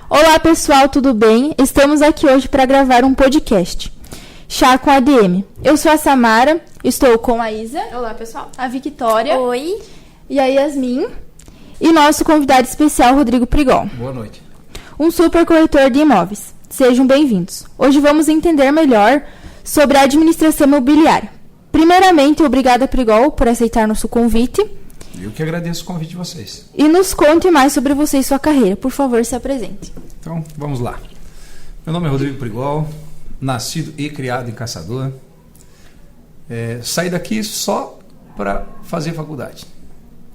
Olá pessoal, tudo bem? Estamos aqui hoje para gravar um podcast, Chá com ADM. Eu sou a Samara, estou com a Isa. Olá pessoal. A Victória. Oi. E a Yasmin. E nosso convidado especial, Rodrigo Prigol. Boa noite. Um super corretor de imóveis. Sejam bem-vindos. Hoje vamos entender melhor sobre a administração imobiliária. Primeiramente, obrigada Prigol por aceitar nosso convite. Eu que agradeço o convite de vocês. E nos conte mais sobre você e sua carreira. Por favor, se apresente. Então, vamos lá. Meu nome é Rodrigo Prigol, nascido e criado em Caçador. Saí daqui só para fazer faculdade.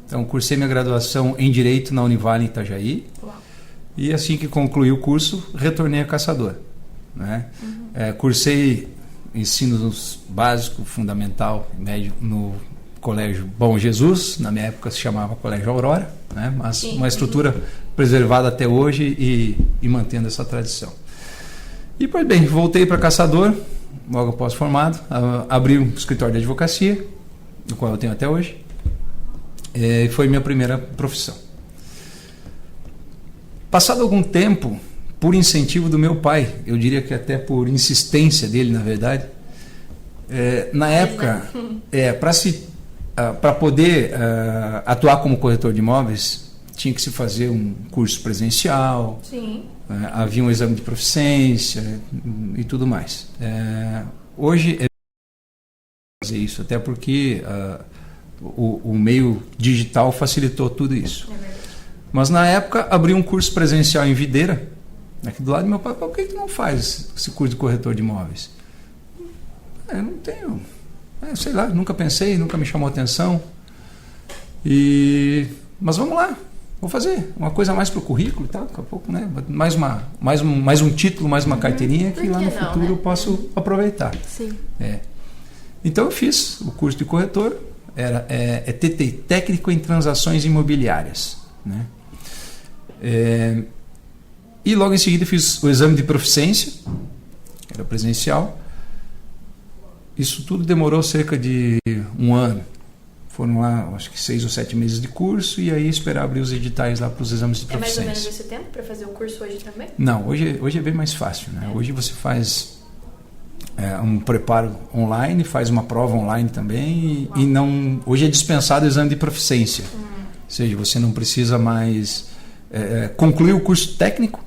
Então, cursei minha graduação em Direito na Univale em Itajaí. Uau. E assim que concluí o curso, retornei a Caçador. Né? Cursei ensino básico, fundamental, médio no Colégio Bom Jesus, na minha época se chamava Colégio Aurora, né? Mas sim, uma estrutura preservada até hoje e mantendo essa tradição. E, pois bem, voltei para Caçador, logo após formado, abri um escritório de advocacia, o qual eu tenho até hoje, e foi minha primeira profissão. Passado algum tempo, por incentivo do meu pai, eu diria que até por insistência dele, na verdade, na época, para poder atuar como corretor de imóveis, tinha que se fazer um curso presencial. Sim. Havia um exame de proficiência e tudo mais. Hoje é fazer isso, até porque o meio digital facilitou tudo isso. É verdade. Mas na época abri um curso presencial em Videira, aqui do lado do meu pai. Por que tu não faz esse curso de corretor de imóveis? Eu não tenho... sei lá, nunca pensei, nunca me chamou atenção. Mas vamos lá, vou fazer uma coisa mais para o currículo e tal, daqui a pouco, né? Mais um título, mais uma carteirinha que lá no futuro eu posso aproveitar. Sim. Então eu fiz o curso de corretor, é TT, Técnico em Transações Imobiliárias, né? E logo em seguida fiz o exame de proficiência, que era presencial. Isso tudo demorou cerca de um ano. Foram lá, acho que 6 ou 7 meses de curso, e aí esperar abrir os editais lá para os exames de proficiência. É mais ou menos esse tempo para fazer o curso hoje também? Não, hoje é bem mais fácil, né? Hoje você faz um preparo online, faz uma prova online também, e não, hoje é dispensado o exame de proficiência. Ou seja, você não precisa mais concluir o curso técnico,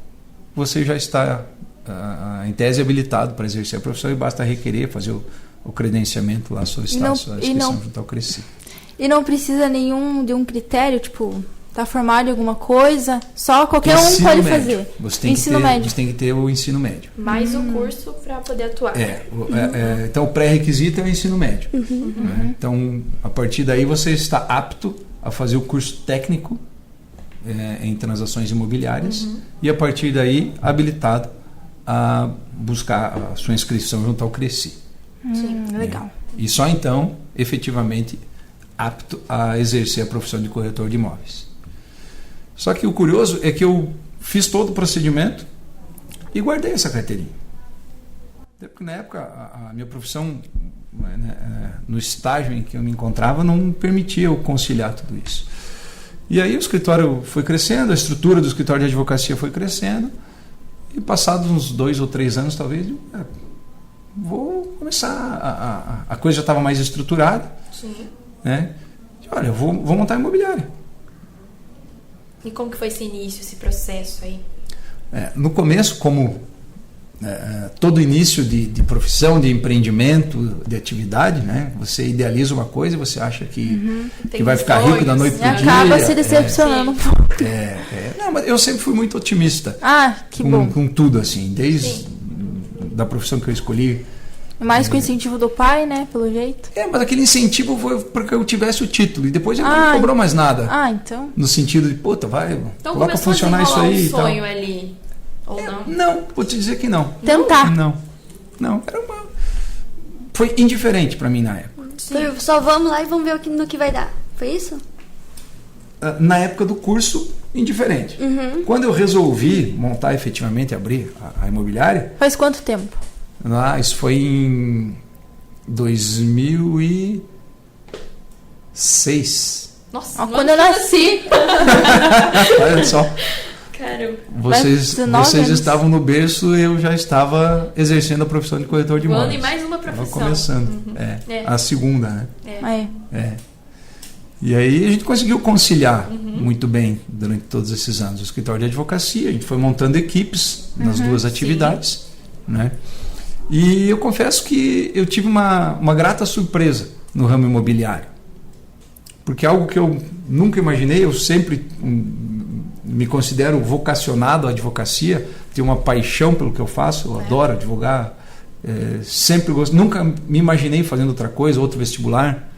você já está em tese habilitado para exercer a profissão, e basta requerer, fazer o credenciamento lá, solicitar a sua inscrição junto ao CRECI. E não precisa de um critério, tipo, tá formado em alguma coisa, só qualquer um pode fazer. Você tem que ter o ensino médio. Mais o curso para poder atuar. Então o pré-requisito é o ensino médio. Né? Então, a partir daí você está apto a fazer o curso técnico em transações imobiliárias, e a partir daí habilitado a buscar a sua inscrição junto ao CRECI. Legal. E só então, efetivamente, apto a exercer a profissão de corretor de imóveis. Só que o curioso é que eu fiz todo o procedimento e guardei essa carteirinha. Até porque na época a minha profissão, no estágio em que eu me encontrava, não permitia eu conciliar tudo isso. E aí o escritório foi crescendo, a estrutura do escritório de advocacia foi crescendo, e passados uns 2 ou 3 anos, talvez, vou começar, a coisa já estava mais estruturada. Sim. Né? Olha, eu vou montar imobiliária. E como que foi esse início, esse processo aí? No começo, como todo início de profissão, de empreendimento, de atividade, né? Você idealiza uma coisa e você acha que vai ficar rico da noite para o dia. Acaba se decepcionando um pouco. Não, mas eu sempre fui muito otimista. Que bom. Com tudo, assim, desde da profissão que eu escolhi. Mais com o incentivo do pai, né? Pelo jeito. Mas aquele incentivo foi porque eu tivesse o título. E depois ele não cobrou mais nada. Então. No sentido de, então coloca a funcionar isso aí. Então sonho ali. Ou não? Não, vou te dizer que não. Tentar. Não. Foi indiferente para mim na época. Só vamos lá e vamos ver no que vai dar. Foi isso? Na época do curso, indiferente. Quando eu resolvi montar efetivamente, abrir a imobiliária... Faz quanto tempo? Isso foi em 2006. Nossa, quando eu nasci. Olha só. Caramba. Vocês estavam no berço, eu já estava exercendo a profissão de corretor de imóveis. E mais uma profissão. Estava começando. A segunda, né? E aí a gente conseguiu conciliar muito bem durante todos esses anos. O escritório de advocacia, a gente foi montando equipes nas duas atividades, né? E eu confesso que eu tive uma grata surpresa no ramo imobiliário. Porque algo que eu nunca imaginei, eu sempre me considero vocacionado à advocacia, tenho uma paixão pelo que eu faço, eu adoro advogar, sempre gosto, nunca me imaginei fazendo outra coisa, outro vestibular.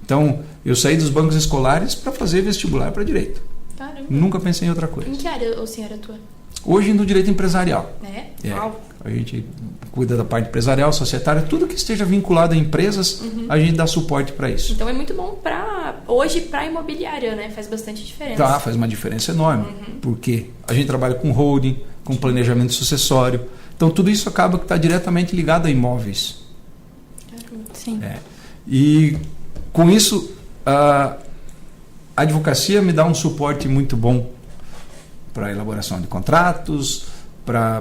Então, eu saí dos bancos escolares para fazer vestibular para direito. Caramba. Nunca pensei em outra coisa. Em que área o senhor atua? Hoje no direito empresarial. Uau. A gente cuida da parte empresarial, societária, tudo que esteja vinculado a empresas, a gente dá suporte para isso. Então é muito bom hoje para imobiliária, né? Faz bastante diferença. Tá, faz uma diferença enorme. Porque a gente trabalha com holding, com planejamento sucessório. Então tudo isso acaba que está diretamente ligado a imóveis. Sim. E com isso, a advocacia me dá um suporte muito bom para a elaboração de contratos,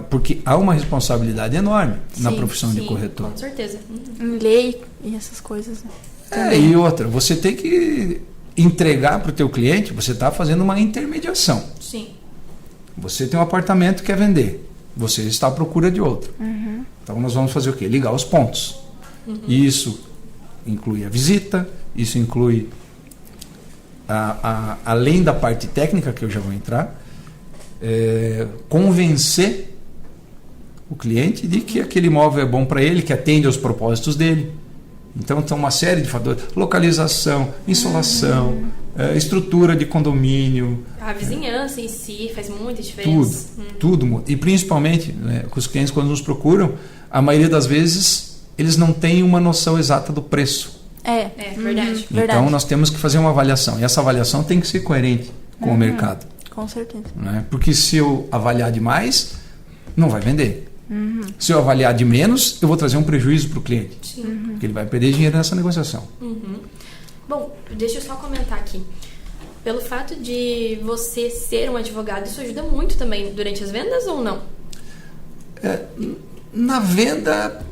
porque há uma responsabilidade enorme na profissão de corretor. Com certeza. Em lei e essas coisas. Né? E outra, você tem que entregar para o teu cliente, você está fazendo uma intermediação. Sim. Você tem um apartamento que quer vender, você está à procura de outro. Então nós vamos fazer o quê? Ligar os pontos. Isso inclui a visita, isso inclui, além da parte técnica que eu já vou entrar, convencer o cliente de que aquele imóvel é bom para ele, que atende aos propósitos dele. Então tem uma série de fatores: localização, insolação, estrutura de condomínio. A vizinhança em si faz muita diferença. Tudo. E principalmente, né, com os clientes, quando nos procuram, a maioria das vezes eles não têm uma noção exata do preço. Verdade. Então nós temos que fazer uma avaliação. E essa avaliação tem que ser coerente com o mercado. Com certeza. Né? Porque se eu avaliar demais, não vai vender. Se eu avaliar de menos, eu vou trazer um prejuízo para o cliente. Porque ele vai perder dinheiro nessa negociação. Bom, deixa eu só comentar aqui. Pelo fato de você ser um advogado, isso ajuda muito também durante as vendas ou não? Na venda,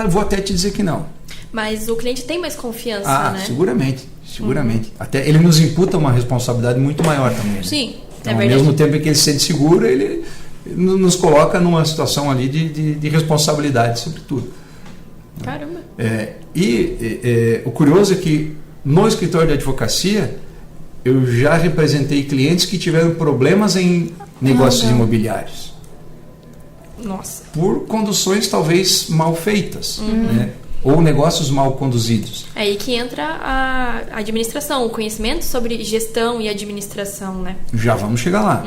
vou até te dizer que não. Mas o cliente tem mais confiança, né? Seguramente. Até ele nos imputa uma responsabilidade muito maior também. Né? Sim, então, é verdade. Ao mesmo tempo que ele se sente seguro, ele nos coloca numa situação ali de responsabilidade sobre tudo. Caramba. O curioso é que no escritório de advocacia eu já representei clientes que tiveram problemas em negócios imobiliários. Nossa. Por conduções talvez mal feitas, né? Ou negócios mal conduzidos. É aí que entra a administração, o conhecimento sobre gestão e administração, né? Já vamos chegar lá.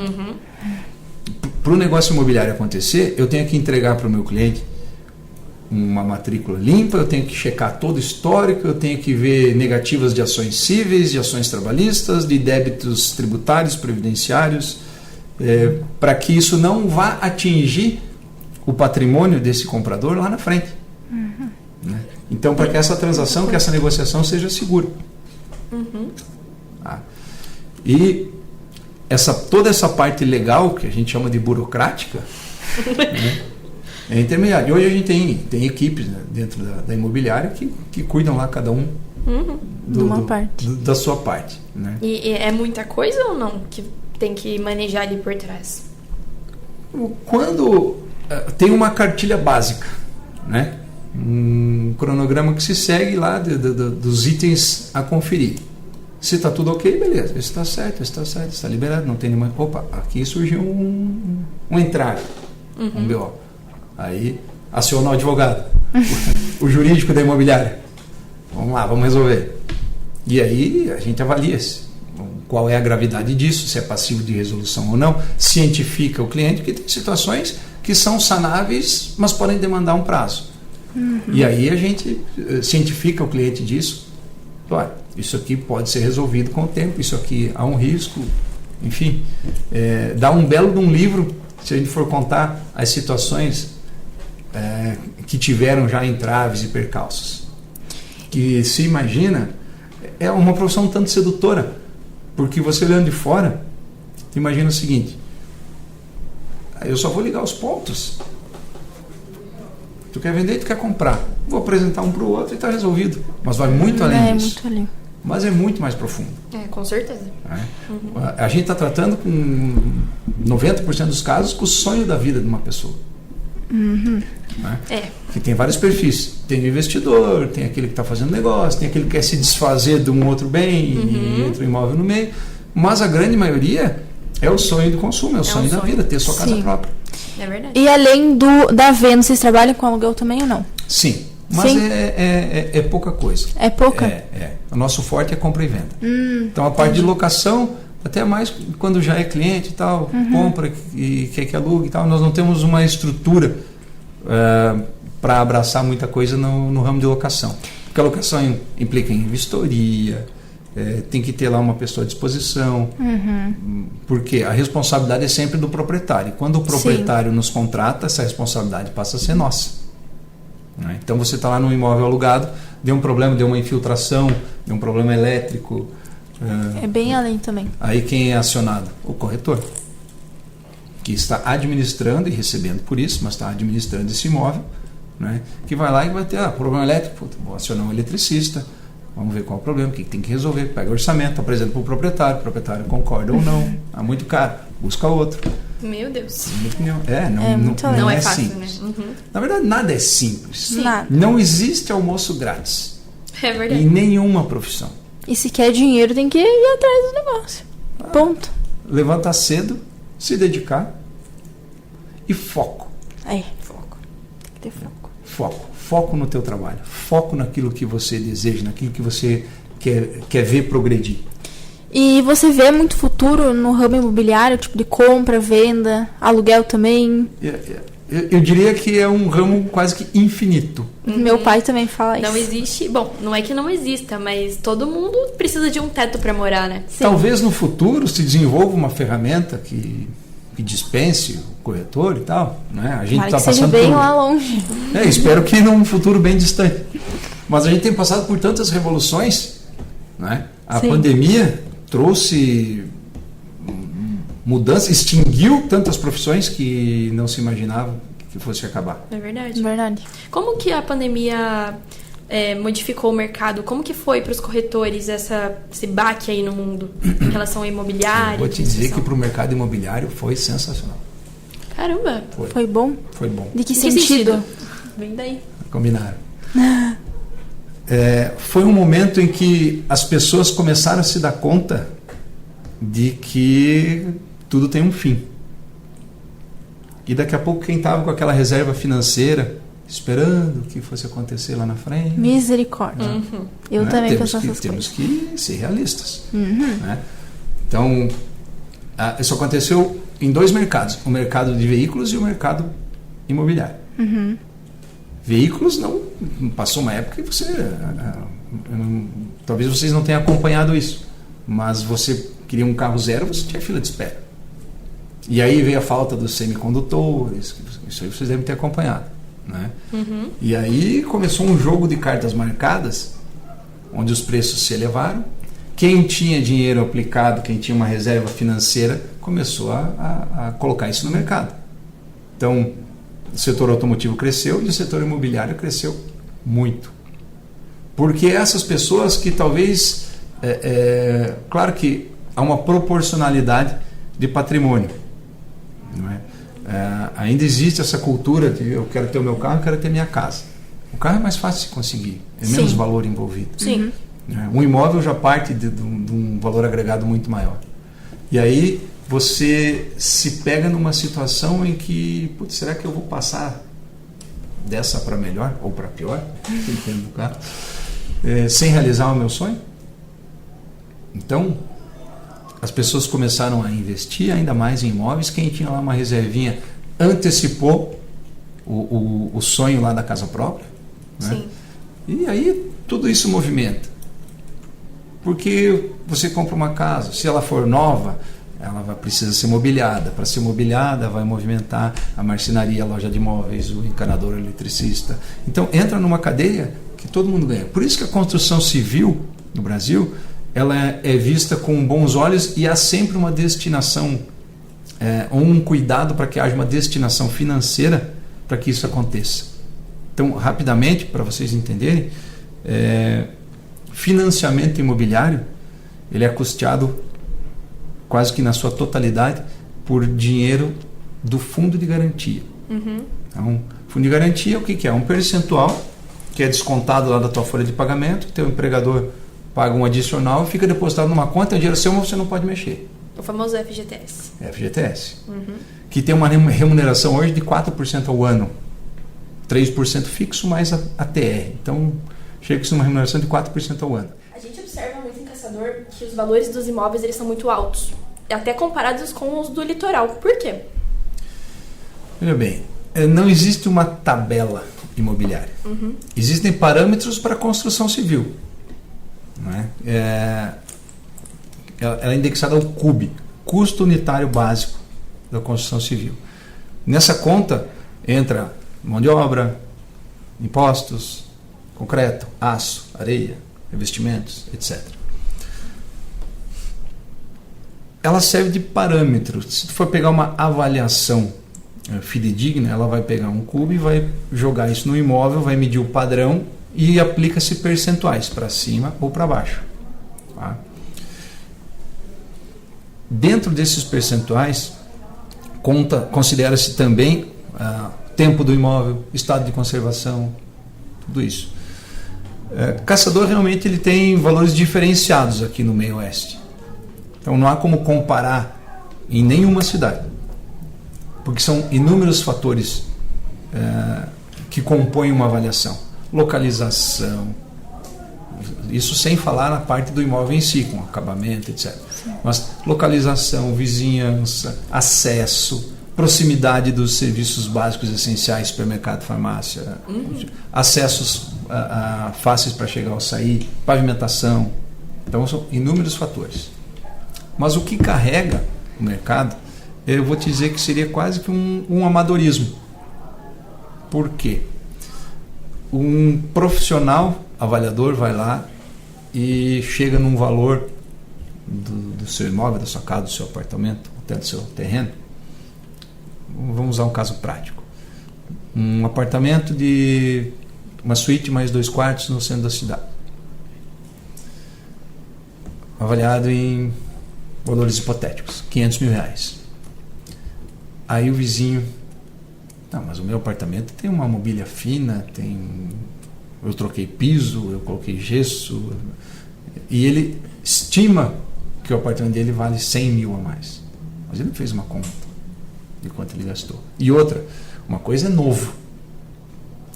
Para o negócio imobiliário acontecer, eu tenho que entregar para o meu cliente uma matrícula limpa, eu tenho que checar todo o histórico, eu tenho que ver negativas de ações cíveis, de ações trabalhistas, de débitos tributários, previdenciários, para que isso não vá atingir o patrimônio desse comprador lá na frente. Né? Então, para que essa transação, que essa negociação seja segura. E toda essa parte legal, que a gente chama de burocrática, né, é intermediária. E hoje a gente tem equipes, né, dentro da imobiliária que cuidam lá cada um da sua parte. Né? E é muita coisa ou não que tem que manejar ali por trás? Quando tem uma cartilha básica, né? Um cronograma que se segue lá dos itens a conferir. Se está tudo ok, beleza. Isso está certo, está liberado, não tem nenhuma. Opa, aqui surgiu um entrave, um BO. Aí aciona o advogado, o jurídico da imobiliária. Vamos lá, vamos resolver. E aí a gente avalia qual é a gravidade disso, se é passivo de resolução ou não, cientifica o cliente, porque tem situações que são sanáveis, mas podem demandar um prazo. E aí a gente cientifica o cliente disso. Olha, isso aqui pode ser resolvido com o tempo, isso aqui há um risco, enfim. Dá um belo de um livro, se a gente for contar as situações que tiveram já entraves e percalços. Que se imagina, é uma profissão um tanto sedutora, porque você olhando de fora, imagina o seguinte: Eu só vou ligar os pontos. Tu quer vender e tu quer comprar. Vou apresentar um para o outro e está resolvido. Mas vai muito além disso. Muito além. Mas é muito mais profundo. Com certeza. Né? A gente está tratando com 90% dos casos com o sonho da vida de uma pessoa. Né? Que tem vários perfis. Tem o investidor, tem aquele que está fazendo negócio, tem aquele que quer se desfazer de um outro bem e entra o imóvel no meio. Mas a grande maioria é o sonho do consumo, é o sonho da vida, ter sua casa própria. É verdade. E além da venda, vocês trabalham com aluguel também ou não? Sim. Mas Sim. É pouca coisa. É pouca? O nosso forte é compra e venda. Então a parte de locação, até mais quando já é cliente e tal, compra e quer que alugue e tal, nós não temos uma estrutura para abraçar muita coisa no ramo de locação. Porque a locação implica em vistoria, tem que ter lá uma pessoa à disposição, porque a responsabilidade é sempre do proprietário. Quando o proprietário nos contrata, essa responsabilidade passa a ser nossa. Então você está lá num imóvel alugado, deu um problema, deu uma infiltração, deu um problema elétrico. É bem além também. Aí quem é acionado? O corretor, que está administrando e recebendo por isso, mas está administrando esse imóvel, né? Que vai lá e vai ter problema elétrico, vou acionar um eletricista, vamos ver qual é o problema, o que tem que resolver, pega o orçamento, apresenta para o proprietário concorda ou não, é muito caro, busca outro. Meu Deus. Não é fácil, simples. né? Na verdade, nada é simples. Nada. Não existe almoço grátis. É verdade. Em nenhuma profissão. E se quer dinheiro, tem que ir atrás do negócio. Ponto. Levantar cedo, se dedicar e foco. Foco. Tem que ter foco. Foco no teu trabalho. Foco naquilo que você deseja, naquilo que você quer ver progredir. E você vê muito futuro no ramo imobiliário, tipo de compra, venda, aluguel também? Eu diria que é um ramo quase que infinito. Meu pai também fala isso. Não existe... Bom, não é que não exista, mas todo mundo precisa de um teto para morar, né? Sim. Talvez no futuro se desenvolva uma ferramenta que dispense o corretor e tal. Né? A gente está passando bem lá longe. Espero que num futuro bem distante. Mas a gente tem passado por tantas revoluções. Né? A pandemia trouxe mudança, extinguiu tantas profissões que não se imaginava que fosse acabar. É verdade. Verdade. Como que a pandemia modificou o mercado? Como que foi para os corretores esse baque aí no mundo em relação ao imobiliário? Vou te dizer que para o mercado imobiliário foi sensacional. Caramba! Foi bom? Foi bom. De que sentido? Vem daí. Combinaram. Foi um momento em que as pessoas começaram a se dar conta de que tudo tem um fim. E daqui a pouco quem estava com aquela reserva financeira, esperando o que fosse acontecer lá na frente... Misericórdia. Eu também penso essas Temos coisas. que ser realistas. Né? Então, isso aconteceu em dois mercados. O mercado de veículos e o mercado imobiliário. Veículos não passou uma época que talvez vocês não tenham acompanhado isso, mas você queria um carro zero, você tinha fila de espera. E aí veio a falta dos semicondutores, isso aí vocês devem ter acompanhado, né? E aí começou um jogo de cartas marcadas, onde os preços se elevaram. Quem tinha dinheiro aplicado, quem tinha uma reserva financeira, começou a colocar isso no mercado. Então o setor automotivo cresceu e o setor imobiliário cresceu muito. Porque essas pessoas que talvez... claro que há uma proporcionalidade de patrimônio. Não é? Ainda existe essa cultura de eu quero ter o meu carro, eu quero ter minha casa. O carro é mais fácil de conseguir, é menos valor envolvido. Sim. Um imóvel já parte de um valor agregado muito maior. E aí você se pega numa situação em que, será que eu vou passar dessa para melhor ou para pior, dependendo do carro, sem realizar o meu sonho? Então, as pessoas começaram a investir ainda mais em imóveis. Quem tinha lá uma reservinha antecipou o sonho lá da casa própria. Né? Sim. E aí tudo isso movimenta. Porque você compra uma casa, se ela for nova, ela precisa ser mobiliada. Para ser mobiliada, vai movimentar a marcenaria, a loja de imóveis, o encanador, o eletricista. Então entra numa cadeia que todo mundo ganha. Por isso que a construção civil no Brasil, ela é vista com bons olhos e há sempre uma destinação ou um cuidado para que haja uma destinação financeira para que isso aconteça. Então, rapidamente, para vocês entenderem, financiamento imobiliário ele é custeado quase que na sua totalidade por dinheiro do fundo de garantia. Então, fundo de garantia, o que é? Um percentual que é descontado lá da tua folha de pagamento, teu empregador paga um adicional e fica depositado numa conta, é dinheiro seu, mas você não pode mexer. O famoso FGTS. FGTS. Que tem uma remuneração hoje de 4% ao ano. 3% fixo mais a TR. Então, chega a uma remuneração de 4% ao ano. A gente observa muito em Caçador que os valores dos imóveis eles são muito altos, até comparados com os do litoral. Por quê? Veja bem, não existe uma tabela imobiliária. Existem parâmetros para a construção civil. Não é? Ela é indexada ao CUB, custo unitário básico da construção civil. Nessa conta entra mão de obra, impostos, concreto, aço, areia, revestimentos, etc. Ela serve de parâmetro. Se tu for pegar uma avaliação fidedigna, ela vai pegar um CUB e vai jogar isso no imóvel, vai medir o padrão e aplica-se percentuais para cima ou para baixo. Tá? Dentro desses percentuais, considera-se também tempo do imóvel, estado de conservação, tudo isso. Caçador realmente ele tem valores diferenciados aqui no meio oeste. Então não há como comparar em nenhuma cidade, porque são inúmeros fatores que compõem uma avaliação. Localização, isso sem falar na parte do imóvel em si, com acabamento, etc. Mas localização, vizinhança, acesso, proximidade dos serviços básicos essenciais, supermercado, farmácia, acessos fáceis para chegar ou sair, pavimentação. Então são inúmeros fatores. Mas o que carrega o mercado, eu vou te dizer que seria quase que um amadorismo. Por quê? Um profissional avaliador vai lá e chega num valor do seu imóvel, da sua casa, do seu apartamento, até do seu terreno. Vamos usar um caso prático. Um apartamento de uma suíte mais 2 quartos no centro da cidade. Avaliado em valores hipotéticos, R$500 mil. Aí o vizinho, não, mas o meu apartamento tem uma mobília fina, eu troquei piso, eu coloquei gesso, e ele estima que o apartamento dele vale 100 mil a mais. Mas ele não fez uma conta de quanto ele gastou. E outra, uma coisa é novo,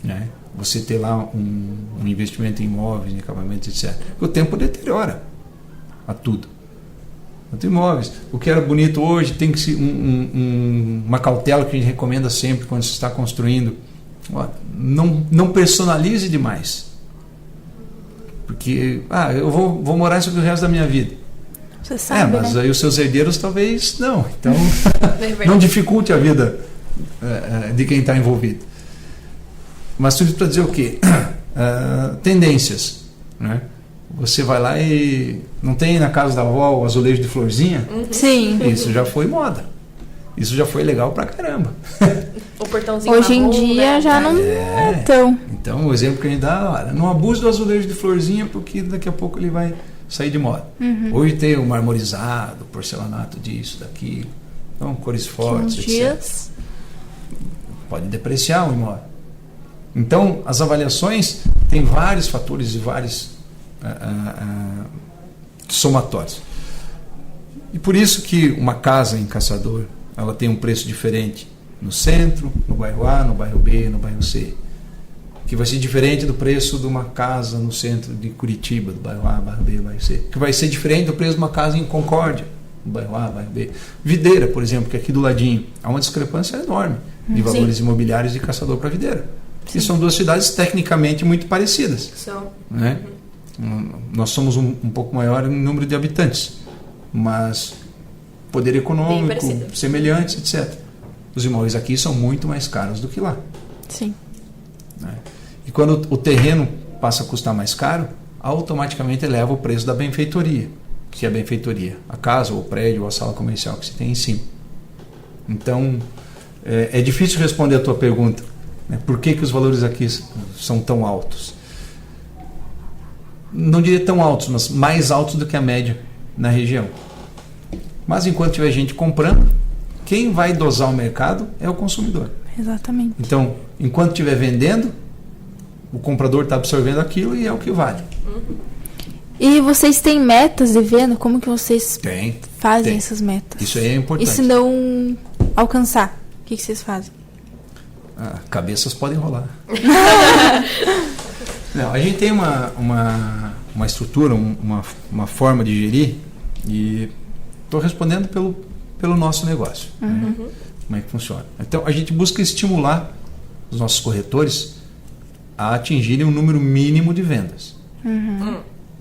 né? Você ter lá um investimento em imóveis, em acabamentos, etc. O tempo deteriora a tudo. Quanto imóveis. O que era bonito hoje tem que ser uma cautela que a gente recomenda sempre quando se está construindo. Não personalize demais. Porque eu vou morar isso o resto da minha vida. Você sabe, mas né? aí os seus herdeiros talvez não. Então, não dificulte a vida de quem está envolvido. Mas tudo para dizer o quê? Tendências, né? Você vai lá e não tem na casa da avó o azulejo de florzinha? Sim. Isso já foi moda. Isso já foi legal pra caramba. O portãozinho Hoje em marrom, dia né? já não é tão. Então, o exemplo que a gente dá, olha, não abuse do azulejo de florzinha porque daqui a pouco ele vai sair de moda. Hoje tem o marmorizado, porcelanato disso, daquilo. Então, cores fortes, etc. Dias. Pode depreciar o imóvel. Então, as avaliações têm vários fatores e vários somatórios. E por isso que uma casa em Caçador, ela tem um preço diferente no centro, no bairro A, no bairro B, no bairro C. Que vai ser diferente do preço de uma casa no centro de Curitiba, do bairro A, bairro B, bairro C. Que vai ser diferente do preço de uma casa em Concórdia, do bairro A, bairro B. Videira, por exemplo, que é aqui do ladinho, há uma discrepância enorme de valores imobiliários de Caçador para Videira. E são duas cidades tecnicamente muito parecidas. Né? Nós somos um pouco maior em número de habitantes, mas poder econômico, semelhantes, etc. Os imóveis aqui são muito mais caros do que lá. Sim. Né? E quando o terreno passa a custar mais caro, automaticamente eleva o preço da benfeitoria. Que é a benfeitoria? A casa, ou o prédio, ou a sala comercial que você tem em cima. Então, é difícil responder a tua pergunta, né? Por que os valores aqui são tão altos? Não diria tão altos, mas mais altos do que a média na região. Mas enquanto tiver gente comprando, quem vai dosar o mercado é o consumidor. Exatamente. Então, enquanto estiver vendendo, o comprador está absorvendo aquilo e é o que vale. E vocês têm metas de venda? Como que vocês fazem tem. essas metas? Isso aí é importante. E se não alcançar, o que vocês fazem? Cabeças podem rolar. Não, a gente tem uma estrutura, uma forma de gerir, e estou respondendo pelo nosso negócio. Né? Como é que funciona? Então, a gente busca estimular os nossos corretores a atingirem um número mínimo de vendas.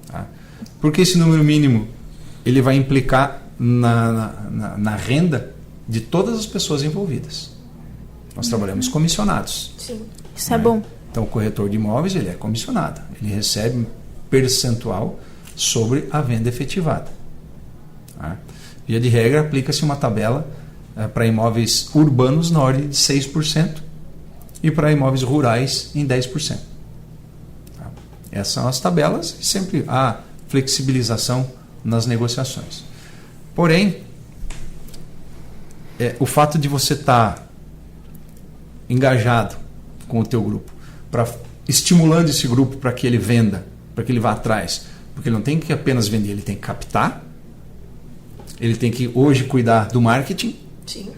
Tá? Porque esse número mínimo ele vai implicar na renda de todas as pessoas envolvidas. Nós trabalhamos comissionados. Sim. Isso é bom. Então, o corretor de imóveis ele é comissionado. Ele recebe um percentual sobre a venda efetivada. Tá? Via de regra, aplica-se uma tabela para imóveis urbanos na ordem de 6% e para imóveis rurais em 10%. Tá? Essas são as tabelas e sempre há flexibilização nas negociações. Porém, o fato de você estar engajado com o teu grupo, estimulando esse grupo para que ele venda, para que ele vá atrás, porque ele não tem que apenas vender, ele tem que captar, ele tem que hoje cuidar do marketing, Sim.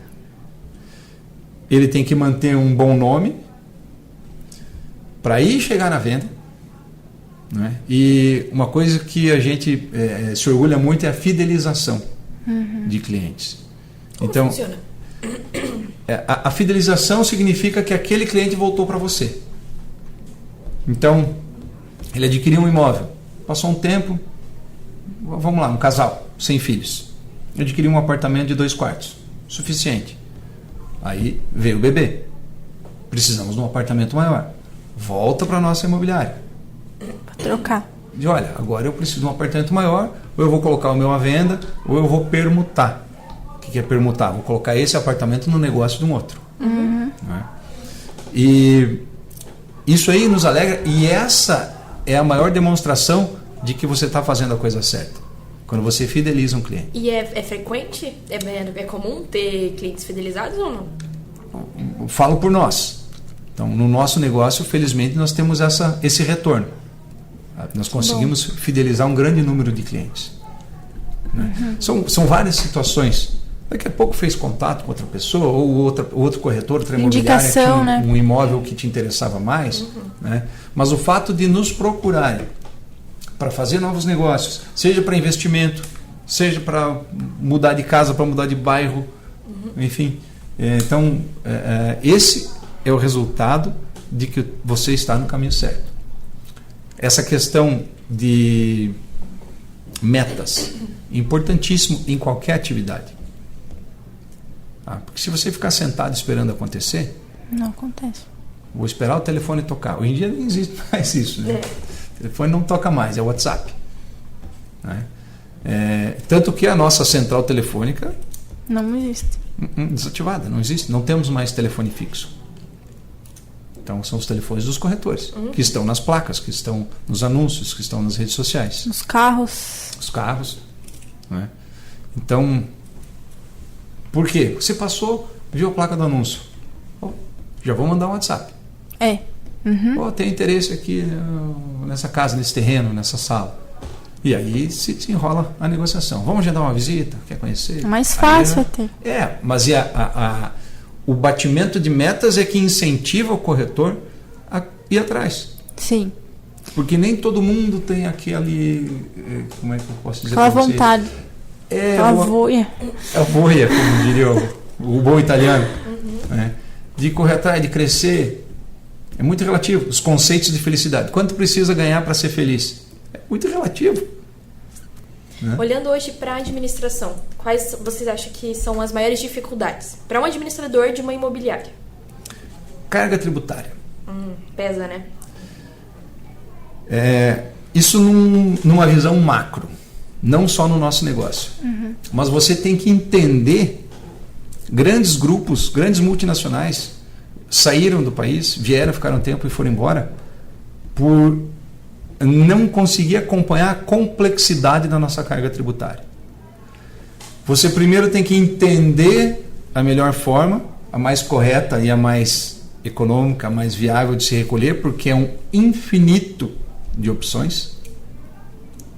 ele tem que manter um bom nome para ir chegar na venda, né? E uma coisa que a gente se orgulha muito é a fidelização de clientes. Como então funciona? A fidelização significa que aquele cliente voltou para você. Então, ele adquiriu um imóvel, passou um tempo, vamos lá, um casal, sem filhos, adquiriu um apartamento de 2 quartos, suficiente. Aí veio o bebê, precisamos de um apartamento maior, volta para a nossa imobiliária. Para trocar. E olha, agora eu preciso de um apartamento maior, ou eu vou colocar o meu à venda, ou eu vou permutar. O que é permutar? Vou colocar esse apartamento no negócio de um outro. Né? E isso aí nos alegra, e essa é a maior demonstração de que você está fazendo a coisa certa. Quando você fideliza um cliente. E é frequente? É comum ter clientes fidelizados ou não? Eu falo por nós. Então, no nosso negócio, felizmente, nós temos esse retorno. Nós conseguimos fidelizar um grande número de clientes. Né? São várias situações. Daqui a pouco fez contato com outra pessoa, ou outro corretor, outra imobiliária, Indicação, tinha né? um imóvel que te interessava mais. Né? Mas o fato de nos procurarem para fazer novos negócios, seja para investimento, seja para mudar de casa, para mudar de bairro, enfim. Então, esse é o resultado de que você está no caminho certo. Essa questão de metas, importantíssimo em qualquer atividade. Porque se você ficar sentado esperando acontecer, não acontece. Vou esperar o telefone tocar. Hoje em dia não existe mais isso. Né? O telefone não toca mais, é o WhatsApp. Né? Tanto que a nossa central telefônica não existe. Desativada, não existe. Não temos mais telefone fixo. Então são os telefones dos corretores, que estão nas placas, que estão nos anúncios, que estão nas redes sociais. Nos carros. Os carros. Né? Então, por quê? Você passou, viu a placa do anúncio. Já vou mandar um WhatsApp. Tem interesse aqui nessa casa, nesse terreno, nessa sala. E aí se desenrola a negociação. Vamos agendar uma visita? Quer conhecer? É mais fácil até. Mas o batimento de metas é que incentiva o corretor a ir atrás. Sim. Porque nem todo mundo tem aquele... Como é que eu posso dizer? Aquela vontade. Aquela voia. A voia, como diria o bom italiano. Né? De correr atrás, de crescer. É muito relativo. Os conceitos de felicidade. Quanto precisa ganhar para ser feliz? É muito relativo. Né? Olhando hoje para a administração, quais vocês acham que são as maiores dificuldades para um administrador de uma imobiliária? Carga tributária. Pesa, né? Isso numa visão macro. Não só no nosso negócio. Mas você tem que entender Grandes grupos, grandes multinacionais saíram do país, vieram, ficaram um tempo e foram embora por não conseguir acompanhar a complexidade da nossa carga tributária. Você primeiro tem que entender a melhor forma, a mais correta e a mais econômica, a mais viável de se recolher, porque é um infinito de opções.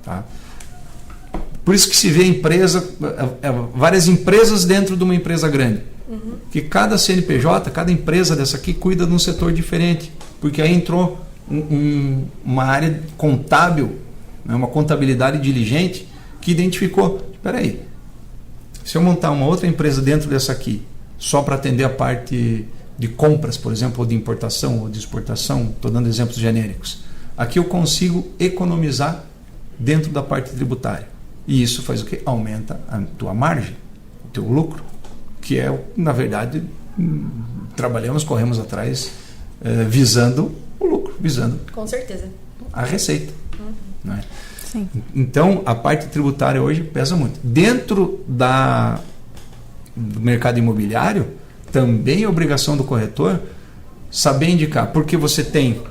Tá? Por isso que se vê várias empresas dentro de uma empresa grande. Que cada CNPJ, cada empresa dessa aqui cuida de um setor diferente. Porque aí entrou uma área contábil, né, uma contabilidade diligente, que identificou, espera aí, se eu montar uma outra empresa dentro dessa aqui, só para atender a parte de compras, por exemplo, ou de importação ou de exportação, estou dando exemplos genéricos, aqui eu consigo economizar dentro da parte tributária. E isso faz o quê? Aumenta a tua margem, o teu lucro, que é, na verdade, corremos atrás visando o lucro, visando Com certeza. a receita. Não é? Sim. Então, a parte tributária hoje pesa muito. Dentro do mercado imobiliário, também é obrigação do corretor saber indicar, porque você tem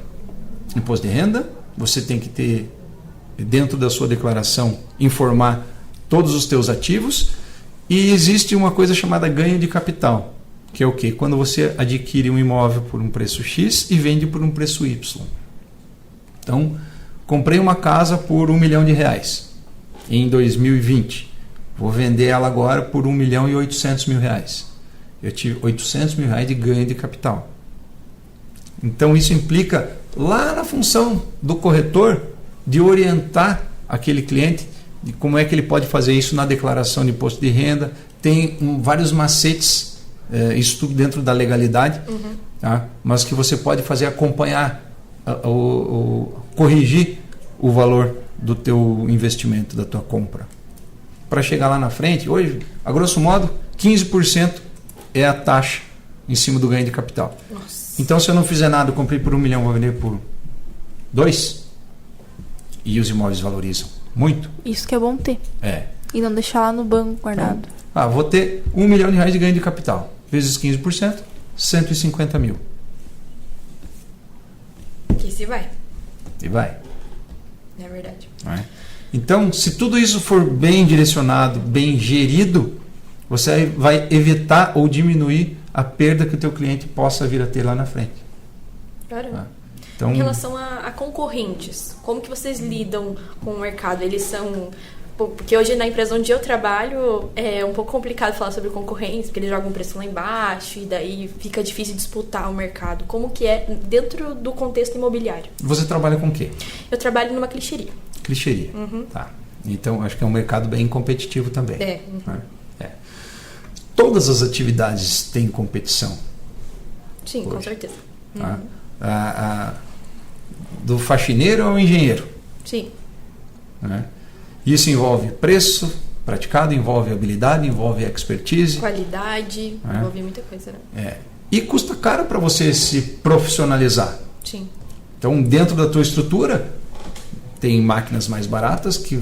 imposto de renda, você tem que ter, dentro da sua declaração, informar todos os teus ativos, e existe uma coisa chamada ganho de capital, que é o quê? Quando você adquire um imóvel por um preço X e vende por um preço Y. Então, comprei uma casa por R$1 milhão em 2020. Vou vender ela agora por R$1.800.000. Eu tive R$800 mil de ganho de capital. Então isso implica lá na função do corretor de orientar aquele cliente de como é que ele pode fazer isso na declaração de imposto de renda. Tem vários macetes, isso tudo dentro da legalidade, tá? Mas que você pode fazer acompanhar, corrigir o valor do teu investimento, da tua compra. Para chegar lá na frente, hoje, a grosso modo, 15% é a taxa em cima do ganho de capital. Nossa. Então, se eu não fizer nada, eu comprei por R$1 milhão, vou vender por 2, e os imóveis valorizam muito. Isso que é bom ter. E não deixar lá no banco guardado. Vou ter R$1 milhão de ganho de capital. Vezes 15%, 150 mil. Que se vai. E vai. É verdade. Não é? Então, se tudo isso for bem direcionado, bem gerido, você vai evitar ou diminuir a perda que o teu cliente possa vir a ter lá na frente. Caramba. Então, em relação a concorrentes, como que vocês lidam com o mercado? Eles são... Porque hoje na empresa onde eu trabalho é um pouco complicado falar sobre concorrência, porque eles jogam o preço lá embaixo e daí fica difícil disputar o mercado. Como que é dentro do contexto imobiliário? Você trabalha com o quê? Eu trabalho numa clichêria. Clichêria. Tá. Então, acho que é um mercado bem competitivo também. Todas as atividades têm competição. Sim, hoje. Com certeza. Tá? Do faxineiro ao engenheiro. Sim. Né? Isso envolve preço praticado, envolve habilidade, envolve expertise. Qualidade, envolve muita coisa, né? E custa caro para você se profissionalizar. Sim. Então, dentro da tua estrutura, tem máquinas mais baratas que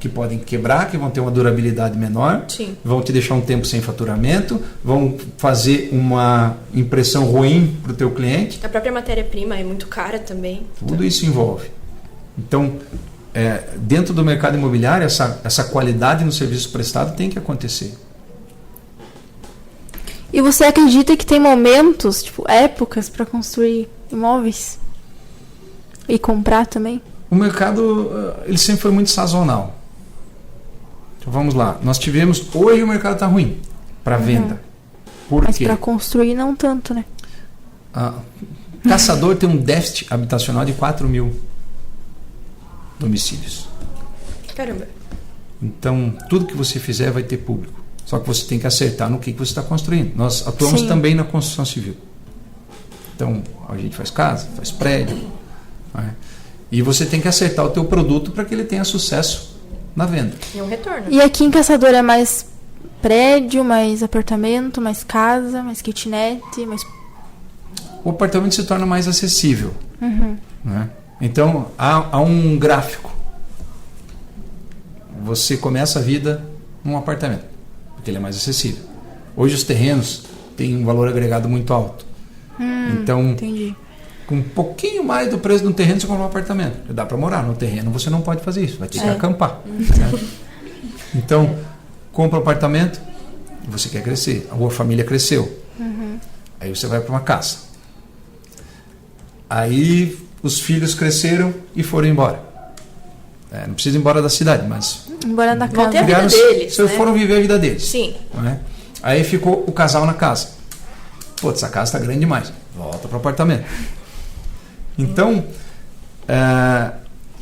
podem quebrar, que vão ter uma durabilidade menor, Sim. vão te deixar um tempo sem faturamento, vão fazer uma impressão ruim para o teu cliente. A própria matéria-prima é muito cara também. Tudo isso envolve. Então, dentro do mercado imobiliário, essa qualidade no serviço prestado tem que acontecer. E você acredita que tem momentos, tipo, épocas para construir imóveis? E comprar também? O mercado, ele sempre foi muito sazonal. Então, vamos lá. Nós tivemos... Hoje o mercado está ruim para venda. Por Mas quê? para construir não tanto, né? Caçador tem um déficit habitacional de 4 mil domicílios. Caramba. Então, tudo que você fizer vai ter público. Só que você tem que acertar no que você está construindo. Nós atuamos também na construção civil. Então, a gente faz casa, faz prédio. Né? E você tem que acertar o teu produto para que ele tenha sucesso na venda. E um retorno. E aqui em Caçador é mais prédio, mais apartamento, mais casa, mais kitnet, mais... O apartamento se torna mais acessível. Né? Então, há um gráfico. Você começa a vida num apartamento, porque ele é mais acessível. Hoje os terrenos têm um valor agregado muito alto. Então, Entendi. com um pouquinho mais do preço de um terreno, você compra um apartamento. Dá para morar. No terreno você não pode fazer isso, vai ter que acampar. Né? Então, compra um apartamento, você quer crescer. A família cresceu. Aí você vai para uma casa. Aí os filhos cresceram e foram embora. Não precisa ir embora da cidade, mas Embora da Vão ter a casa. vida deles, né? foram viver a vida deles. Sim. Né? Aí ficou o casal na casa. Putz, essa casa está grande demais. Volta para o apartamento. Então,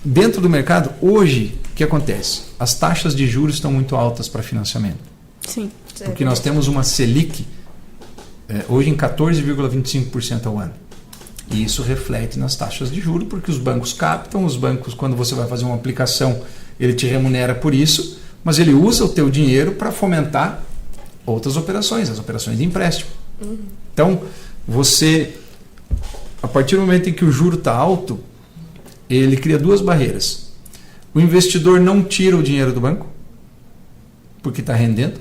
dentro do mercado, hoje, o que acontece? As taxas de juros estão muito altas para financiamento. Sim. Porque nós temos uma Selic hoje em 14,25% ao ano. E isso reflete nas taxas de juros, porque os bancos captam, os bancos, quando você vai fazer uma aplicação, ele te remunera por isso, mas ele usa o teu dinheiro para fomentar outras operações, as operações de empréstimo. Então, você, a partir do momento em que o juro está alto, ele cria duas barreiras. O investidor não tira o dinheiro do banco, porque está rendendo.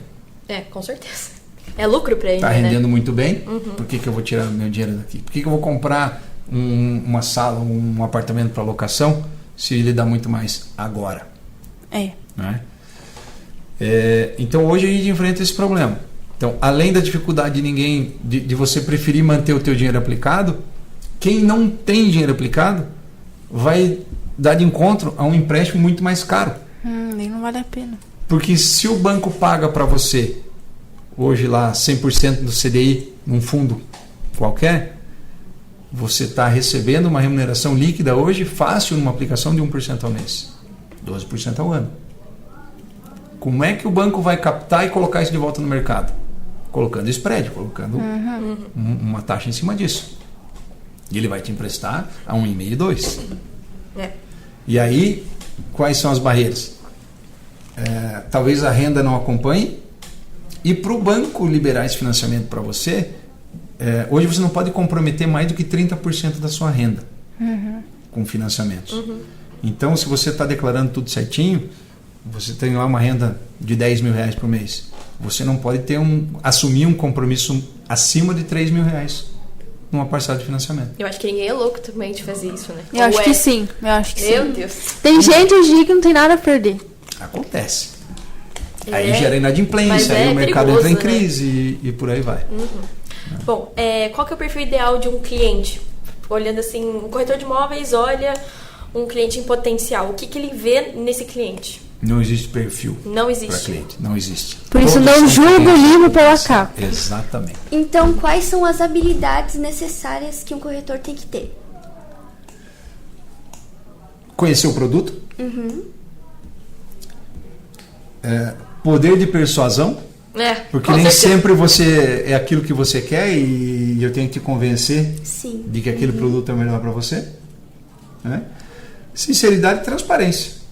Com certeza. É lucro para ele, Está né? rendendo muito bem. Por que eu vou tirar meu dinheiro daqui? Por que eu vou comprar uma sala, um apartamento para locação, se ele dá muito mais agora? Né? Então hoje a gente enfrenta esse problema. Então, além da dificuldade de você preferir manter o teu dinheiro aplicado, quem não tem dinheiro aplicado vai dar de encontro a um empréstimo muito mais caro. Nem não vale a pena. Porque se o banco paga para você hoje lá 100% do CDI num fundo qualquer, você está recebendo uma remuneração líquida hoje fácil numa aplicação de 1% ao mês, 12% ao ano. Como é que o banco vai captar e colocar isso de volta no mercado? Colocando spread, colocando uma taxa em cima disso. E ele vai te emprestar a 1,5 e 2. E aí, quais são as barreiras? Talvez a renda não acompanhe. E para o banco liberar esse financiamento para você, hoje você não pode comprometer mais do que 30% da sua renda com financiamentos. Então, se você está declarando tudo certinho, você tem lá uma renda de 10 mil reais por mês. Você não pode assumir um compromisso acima de 3 mil reais numa parcela de financiamento. Eu acho que ninguém é louco também de fazer isso, né? Eu acho que sim. Meu Deus. Tem gente hoje em dia que não tem nada a perder. Acontece. Aí gera inadimplência, aí o mercado entra em crise, e por aí vai. Bom, qual que é o perfil ideal de um cliente? Olhando assim, um corretor de imóveis olha um cliente em potencial. O que ele vê nesse cliente? Não existe perfil Não para existe. cliente, não existe. Por isso Todos não são julgo o clientes livro pela potencial. capa. Exatamente. Então, quais são as habilidades necessárias que um corretor tem que ter? Conhecer o produto. Poder de persuasão. Porque nem sempre você é aquilo que você quer e eu tenho que te convencer Sim. de que aquele produto é melhor para você. Né? Sinceridade e transparência.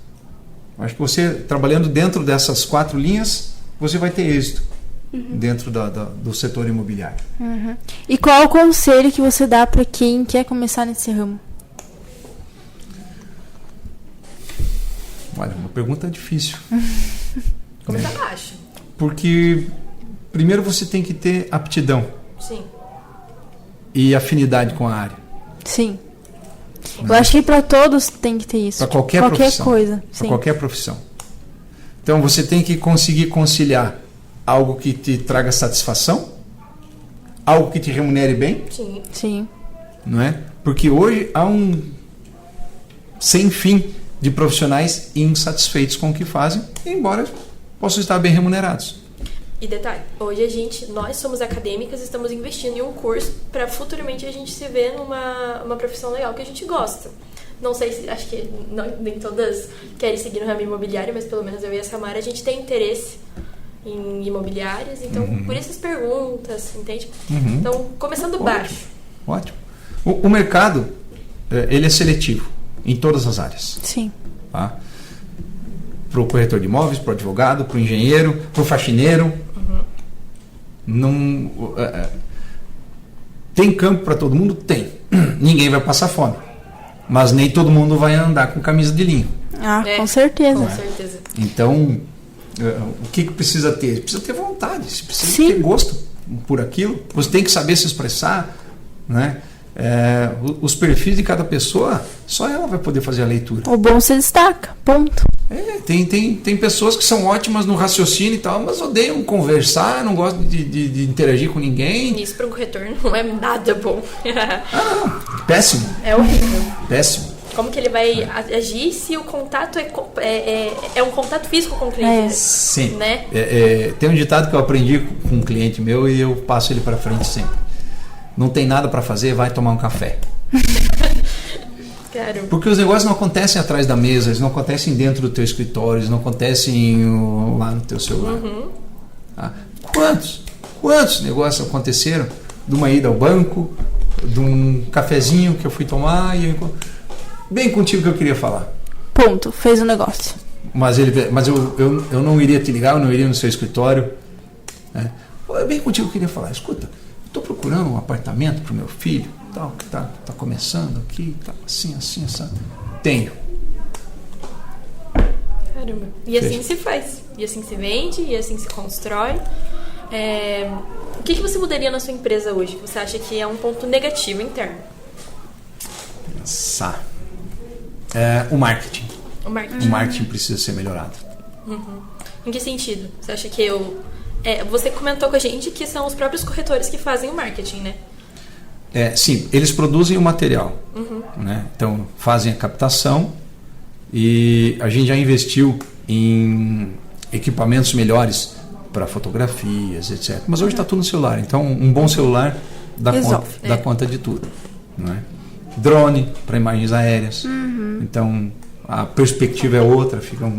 Eu acho que você, trabalhando dentro dessas 4 linhas, você vai ter êxito dentro do setor imobiliário. E qual o conselho que você dá para quem quer começar nesse ramo? Olha, uma pergunta difícil. Começa baixo. Porque primeiro você tem que ter aptidão Sim. e afinidade com a área. Sim. Eu acho que para todos tem que ter isso. Para qualquer profissão. Coisa. Para Sim. qualquer profissão. Então você tem que conseguir conciliar algo que te traga satisfação, algo que te remunere bem, Sim. Sim. não é? Porque hoje há um sem fim de profissionais insatisfeitos com o que fazem, embora possam estar bem remunerados. E detalhe, hoje nós somos acadêmicas, estamos investindo em um curso para futuramente a gente se ver numa profissão legal que a gente gosta. Não sei se, acho que nem todas querem seguir no ramo imobiliário, mas pelo menos eu e a Samara, a gente tem interesse em imobiliárias, então por essas perguntas, entende? Então, começando baixo. Ótimo. O mercado, ele é seletivo em todas as áreas. Sim. Tá? Para o corretor de imóveis, para o advogado, para o engenheiro, para o faxineiro. Não, tem campo para todo mundo? Tem. Ninguém vai passar fome. Mas nem todo mundo vai andar com camisa de linho. Com certeza. Com certeza. Então, O que precisa ter? Precisa ter vontade, precisa Sim. ter gosto por aquilo. Você tem que saber se expressar, né? Os perfis de cada pessoa, só ela vai poder fazer a leitura. O bom se destaca, ponto. Tem pessoas que são ótimas no raciocínio e tal, mas odeiam conversar, não gostam de interagir com ninguém. Isso para um corretor não é nada bom. Não, péssimo. É horrível. Péssimo. Como que ele vai agir se o contato é um contato físico com o cliente? Sim. Né? Tem um ditado que eu aprendi com um cliente meu e eu passo ele para frente sempre. Não tem nada para fazer, vai tomar um café. Caramba. Porque os negócios não acontecem atrás da mesa, eles não acontecem dentro do teu escritório, eles não acontecem lá no teu celular. Quantos negócios aconteceram de uma ida ao banco, de um cafezinho que eu fui tomar e bem contigo que eu queria falar. Ponto, fez o negócio. Mas eu não iria te ligar, eu não iria no seu escritório. Né? Bem contigo que eu queria falar. Escuta, estou procurando um apartamento para o meu filho, tal, que tá começando aqui, tá assim. Tenho. Caramba. E assim se faz. E assim se vende, e assim se constrói. O que você mudaria na sua empresa hoje? Você acha que é um ponto negativo interno? Pensar. O marketing. O marketing. O marketing precisa ser melhorado. Em que sentido? Você acha que você comentou com a gente que são os próprios corretores que fazem o marketing, né? Sim, eles produzem o material. Né? Então, fazem a captação e a gente já investiu em equipamentos melhores para fotografias, etc. Mas hoje está tudo no celular. Então, um bom celular dá conta de tudo. Não é? Drone para imagens aéreas. Então, a perspectiva é outra. Fica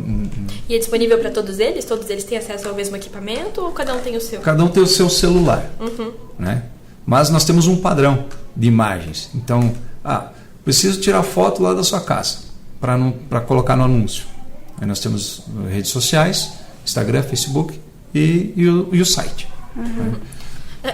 E é disponível para todos eles? Todos eles têm acesso ao mesmo equipamento ou cada um tem o seu? Cada um tem o seu celular. Né? Mas nós temos um padrão de imagens. Então, preciso tirar foto lá da sua casa para colocar no anúncio. Aí nós temos redes sociais, Instagram, Facebook e o site.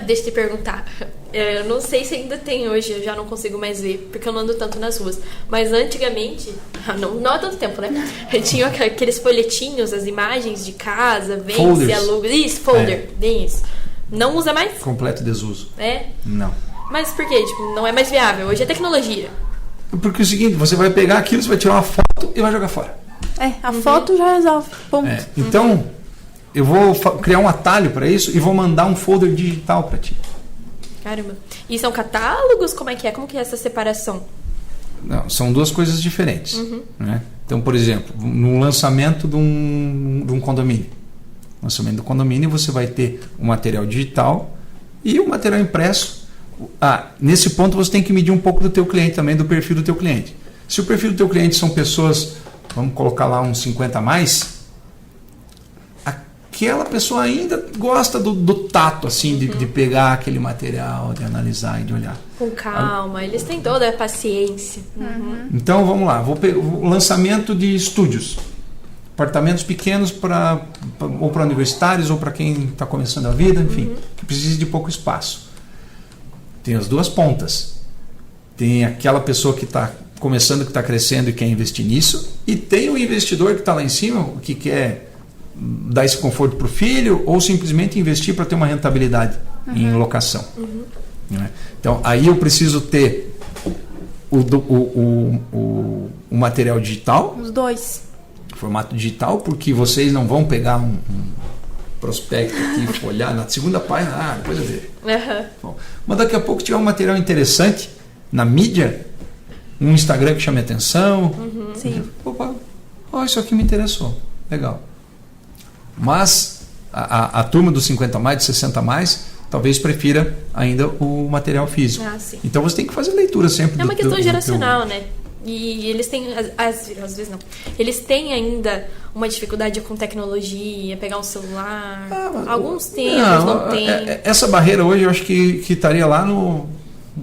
Deixa eu te perguntar. Eu não sei se ainda tem hoje, eu já não consigo mais ver, porque eu não ando tanto nas ruas. Mas antigamente, não há tanto tempo, né? Tinha aqueles folhetinhos, as imagens de casa, vende-se, aluga. Isso, folder, bem isso. Não usa mais? Completo desuso. Não. Mas por quê? Tipo, não é mais viável. Hoje é tecnologia. Porque é o seguinte, você vai pegar aquilo, você vai tirar uma foto e vai jogar fora. A foto já resolve. Ponto. Então, eu vou criar um atalho para isso e vou mandar um folder digital para ti. Caramba. E são catálogos? Como é que é? Como que é essa separação? Não, são duas coisas diferentes. Né? Então, por exemplo, no lançamento de um condomínio. No lançamento do condomínio, você vai ter o material digital e o material impresso. Nesse ponto, você tem que medir um pouco do teu cliente também, do perfil do teu cliente. Se o perfil do teu cliente são pessoas, vamos colocar lá uns 50 a mais, aquela pessoa ainda gosta do tato, assim, de pegar aquele material, de analisar e de olhar. Com calma, eles têm toda a paciência. Então, vamos lá, vou pegar o lançamento de estúdios. Apartamentos pequenos ou para universitários ou para quem está começando a vida, enfim, que precisa de pouco espaço. Tem as duas pontas. Tem aquela pessoa que está começando, que está crescendo e quer investir nisso, e tem o investidor que está lá em cima, que quer dar esse conforto para o filho ou simplesmente investir para ter uma rentabilidade em locação. Né? Então, aí eu preciso ter o material digital. Os dois. Formato digital, porque vocês não vão pegar um prospecto aqui, folhar na segunda página, depois eu vejo. Bom, mas daqui a pouco tiver um material interessante na mídia, um Instagram que chame atenção. Sim. Opa, isso aqui me interessou. Legal. Mas a turma dos 50 mais, de 60 mais, talvez prefira ainda o material físico. Sim. Então você tem que fazer leitura sempre. É uma questão geracional, né? E eles têm, às vezes não, eles têm ainda uma dificuldade com tecnologia, pegar um celular. Alguns têm, outros não têm. Essa barreira hoje eu acho que estaria lá no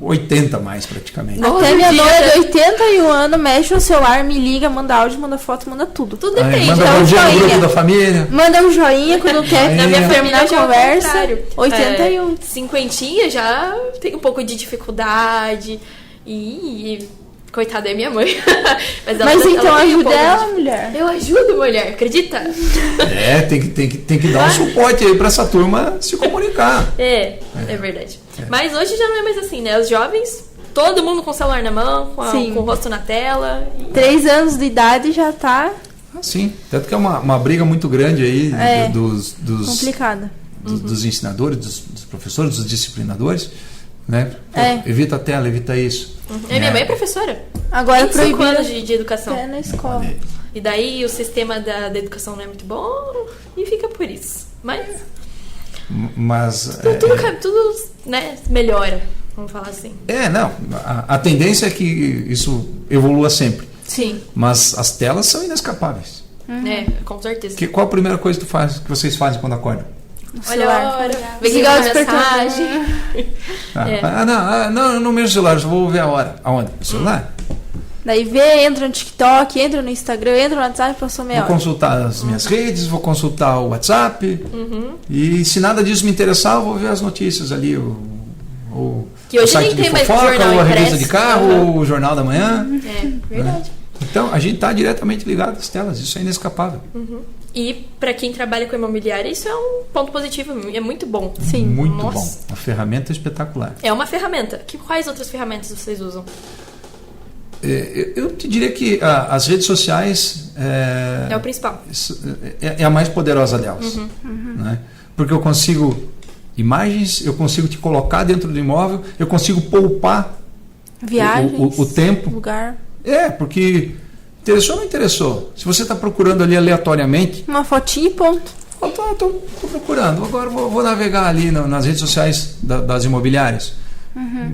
80 mais praticamente. Até minha nora de 81 anos mexe no celular, me liga, manda áudio, manda foto, manda tudo. Tudo depende. Manda um joinha no grupo da família. Manda um joinha quando quer. Na minha família na já conversa. é o contrário. 81. 50 já tem um pouco de dificuldade. E Coitada, é minha mãe. Mas então tem um ajuda pouco ela, de- mulher. Eu ajudo, mulher, acredita? Tem que dar um suporte aí pra essa turma se comunicar. É verdade. Mas hoje já não é mais assim, né? Os jovens, todo mundo com o celular na mão, Sim. com o rosto na tela. 3 anos de idade já tá Sim, tanto que é uma briga muito grande aí dos complicado. dos ensinadores, dos professores, dos disciplinadores, né? Pô, É. evita a tela, evita isso. Minha mãe é professora. Agora 25 proibiram anos de educação. até na escola. Olha aí. E daí o sistema da educação não é muito bom e fica por isso. Mas Mas tudo né, melhora, vamos falar assim. não, a tendência é que isso evolua sempre, Sim, mas as telas são inescapáveis. com certeza. Qual a primeira coisa que vocês fazem quando acordam? Olha a hora, vê quem Desligar o mandou despertador. mensagem. Não, eu não mexo no celular, só vou ver a hora. Aonde? No celular? Daí entra no TikTok, entra no Instagram, entra no WhatsApp, passou meia Vou hora. consultar as minhas redes, vou consultar o WhatsApp. E se nada disso me interessar, eu vou ver as notícias ali. O Que hoje site nem de tem mais fofoca, jornal ou a revista impresso. de carro, ou o jornal da manhã. Verdade. Então, a gente está diretamente ligado às telas, isso é inescapável. E para quem trabalha com imobiliária, isso é um ponto positivo, é muito bom. Sim. Muito Nossa. bom. Uma ferramenta espetacular. É uma ferramenta. Quais outras ferramentas vocês usam? Eu te diria que as redes sociais É o principal. é a mais poderosa delas. Né? Porque eu consigo imagens, eu consigo te colocar dentro do imóvel, eu consigo poupar Viagens, o tempo. lugar. Porque interessou ou não interessou? Se você está procurando ali aleatoriamente, Uma fotinha e ponto. eu tô procurando, agora vou navegar ali nas redes sociais das imobiliárias,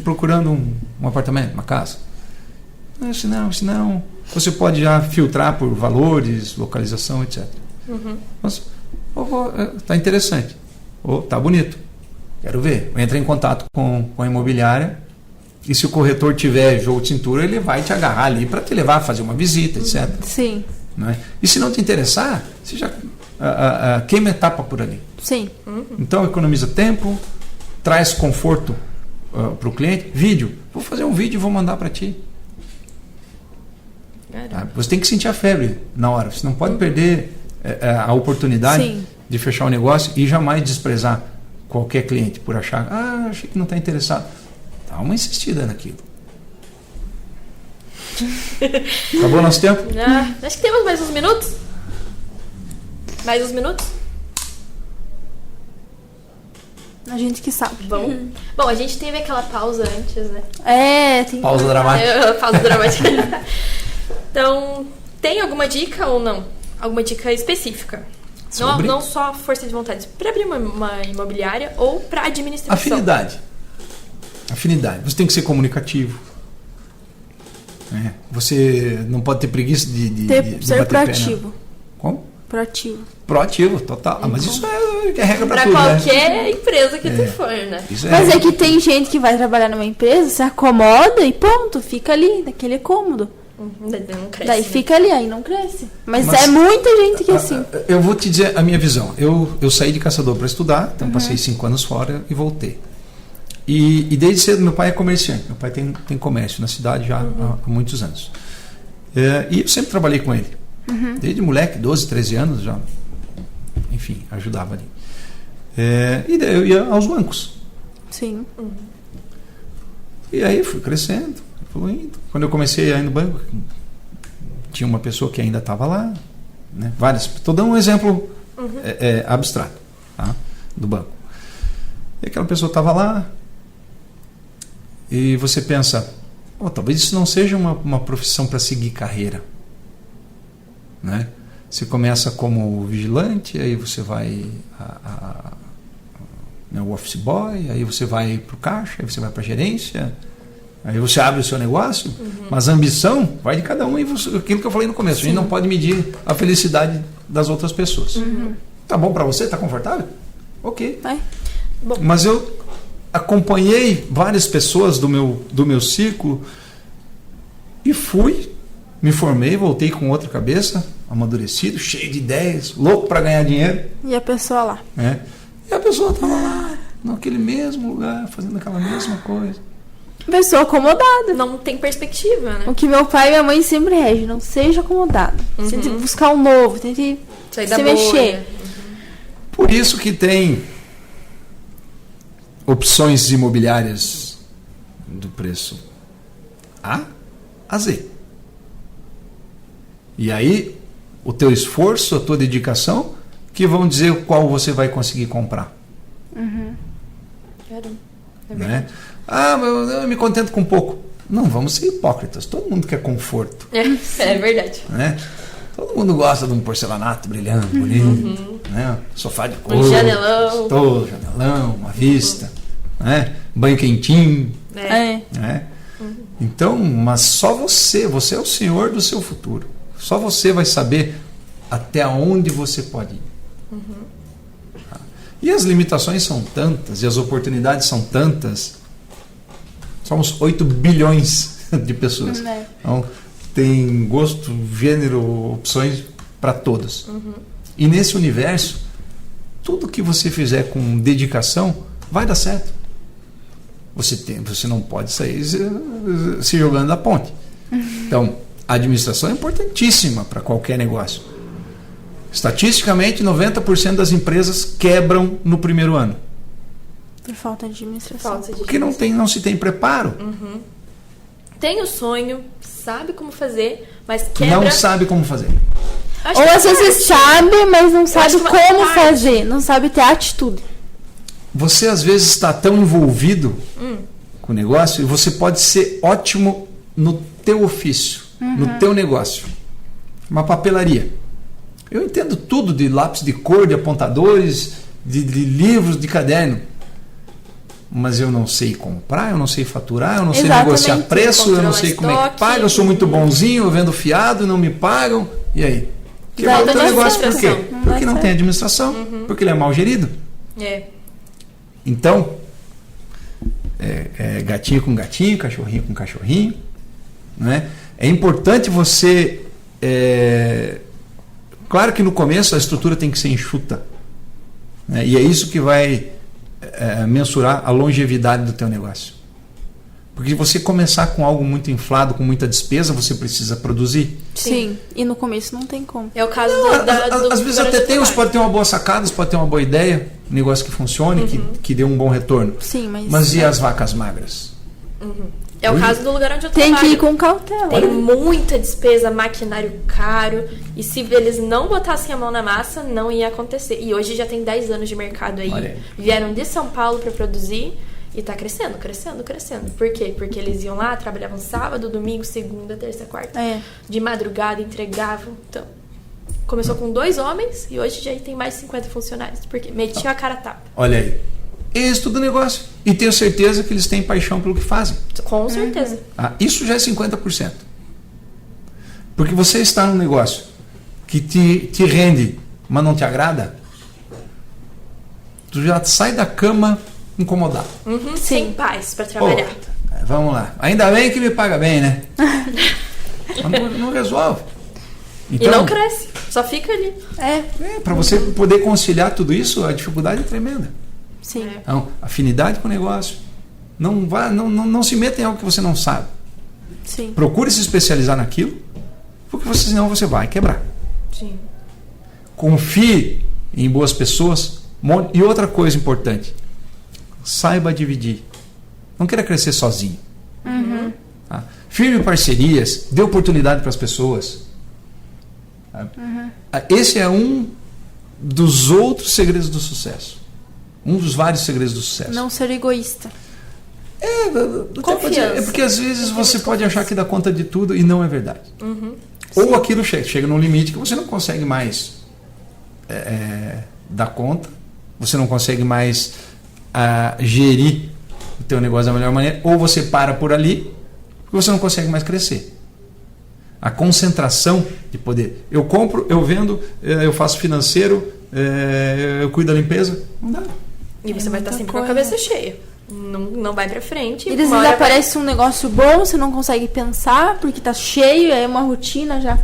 procurando um apartamento, uma casa. Se não, você pode já filtrar por valores, localização, etc. Mas, tá interessante, tá bonito, quero ver. Entra em contato com a imobiliária e se o corretor tiver jogo de cintura, ele vai te agarrar ali para te levar a fazer uma visita, etc. Sim, Né? E se não te interessar, você já queima etapa por ali. sim. Então economiza tempo, traz conforto para o cliente. Vídeo, vou fazer um vídeo e vou mandar para ti. Tá? Você tem que sentir a febre na hora. Você não pode perder a oportunidade Sim. de fechar o negócio e jamais desprezar qualquer cliente por achar, achei que não está interessado. Dá uma insistida naquilo. Acabou o nosso tempo? Acho que temos mais uns minutos. Mais uns minutos? A gente que sabe. Bom, a gente teve aquela pausa antes, né? Tem Pausa dramática. Pausa dramática. Então, tem alguma dica ou não? Alguma dica específica? Sobre? Não só força de vontade. Para abrir uma imobiliária ou para administração. Afinidade. Você tem que ser comunicativo. Você não pode ter preguiça de ser bater pé, proativo. não. Como? Proativo. Proativo, total. Mas isso é regra para Para tudo, qualquer empresa que tu for, né? Isso Mas é que tem gente que vai trabalhar numa empresa, se acomoda e ponto, fica ali, naquele cômodo. Não cresce. Daí né? fica ali, aí não cresce. Mas Mas- é muita gente que assim. Eu vou te dizer a minha visão. Eu saí de caçador para estudar, então passei 5 anos fora e voltei. E desde cedo meu pai é comerciante. Meu pai tem comércio na cidade já há muitos anos. E eu sempre trabalhei com ele. Desde moleque, 12, 13 anos já. Enfim, ajudava ali. E daí eu ia aos bancos. Sim. E aí fui crescendo, fluindo. Quando eu comecei a ir no banco, tinha uma pessoa que ainda estava lá. Né? Várias. Estou dando um exemplo abstrato, tá? Do banco. E aquela pessoa estava lá. E você pensa, talvez isso não seja uma profissão para seguir carreira. Né? Você começa como vigilante, aí você vai o office boy, aí você vai para o caixa, aí você vai para a gerência, aí você abre o seu negócio, mas a ambição vai de cada um, e aquilo que eu falei no começo, a gente não pode medir a felicidade das outras pessoas. Tá bom para você? Tá confortável? Ok. Vai. Mas eu acompanhei várias pessoas do meu círculo e me formei, voltei com outra cabeça, amadurecido, cheio de ideias, louco para ganhar dinheiro. E a pessoa lá. E a pessoa estava lá, naquele mesmo lugar, fazendo aquela mesma coisa. Pessoa acomodada. Não tem perspectiva, né? O que meu pai e minha mãe sempre regem, não seja acomodado. Tente buscar um novo, tente Sair se da mexer. bolha. Por isso que tem opções imobiliárias do preço A a Z. E aí, o teu esforço, a tua dedicação, que vão dizer qual você vai conseguir comprar. Caramba. É Né? verdade. Ah, mas eu me contento com pouco. Não, vamos ser hipócritas. Todo mundo quer conforto. É verdade. Né? Todo mundo gosta de um porcelanato brilhante, bonito. Né? Sofá de couro. janelão. Gostoso, janelão, uma vista. Né? Banho quentinho. É. Né? Então, mas só você é o senhor do seu futuro. Só você vai saber até onde você pode ir. Tá? E as limitações são tantas, e as oportunidades são tantas. Somos 8 bilhões de pessoas. É. Então, tem gosto, gênero, opções para todos. E nesse universo, tudo que você fizer com dedicação vai dar certo. Você não pode sair se jogando da ponte. Então, a administração é importantíssima para qualquer negócio. Estatisticamente, 90% das empresas quebram no primeiro ano. Por falta de administração. Falta de Porque não se tem preparo. Tem o sonho, sabe como fazer, mas quebra. Não sabe como fazer. Acho Ou que às vezes sabe, mas não sabe acho que uma como parte. fazer, não sabe ter atitude. Você às vezes está tão envolvido com o negócio e você pode ser ótimo no teu ofício, no teu negócio. Uma papelaria. Eu entendo tudo de lápis de cor, de apontadores, de livros, de caderno. Mas eu não sei comprar, eu não sei faturar, eu não sei Exatamente. negociar preço, eu não Controlar sei como é que estoque. paga, eu sou muito bonzinho, eu vendo fiado, não me pagam. E aí? Quebrou o teu dar negócio por quê? certo. Não Porque dá não tem certo. administração, porque ele é mal gerido. É. Então, gatinho com gatinho, cachorrinho com cachorrinho. Né? É importante você... Claro que no começo a estrutura tem que ser enxuta. Né? E é isso que vai mensurar a longevidade do teu negócio. Porque você começar com algo muito inflado, com muita despesa, você precisa produzir. Sim. E no começo não tem como. É o caso Às vezes até tem, você pode ter uma boa sacada, você pode ter uma boa ideia, um negócio que funcione, que dê um bom retorno. Sim, mas... Mas e as vacas magras? É o caso do lugar onde eu Tem trabalho. que ir com cautela. Tem muita despesa, maquinário caro. E se eles não botassem a mão na massa, não ia acontecer. E hoje já tem 10 anos de mercado aí. Olha aí. Vieram de São Paulo para produzir. E tá crescendo, crescendo, crescendo. Por quê? Porque eles iam lá, trabalhavam sábado, domingo, segunda, terça, quarta. De madrugada, entregavam. Então, começou com 2 homens e hoje já tem mais de 50 funcionários. Porque metiam a cara a tapa. Olha aí. Êxito do negócio. E tenho certeza que eles têm paixão pelo que fazem. Com certeza. Ah, isso já é 50%. Porque você está num negócio que te rende, mas não te agrada, tu já sai da cama incomodado. Sem paz para trabalhar. Pô, vamos lá. Ainda bem que me paga bem, né? Mas não resolve. E não cresce, só fica ali. Para você poder conciliar tudo isso, a dificuldade é tremenda. Sim. Então, afinidade com o negócio. Não se meta em algo que você não sabe. Sim. Procure se especializar naquilo, porque senão você vai quebrar. Sim. Confie em boas pessoas. E outra coisa importante, saiba dividir. Não queira crescer sozinho. Tá? Firme parcerias, dê oportunidade para as pessoas. Tá? Esse é um dos outros segredos do sucesso. Um dos vários segredos do sucesso. Não ser egoísta. Confiança. É porque às vezes você pode achar que dá conta de tudo e não é verdade. Ou aquilo chega num limite que você não consegue mais dar conta, você não consegue mais gerir o teu negócio da melhor maneira, ou você para por ali porque você não consegue mais crescer. A concentração de poder. Eu compro, eu vendo, eu faço financeiro, eu cuido da limpeza. Não dá. E você vai estar sempre com a coisa. cabeça cheia. Não vai pra frente. E às vezes aparece um negócio bom, você não consegue pensar, porque tá cheio, é uma rotina já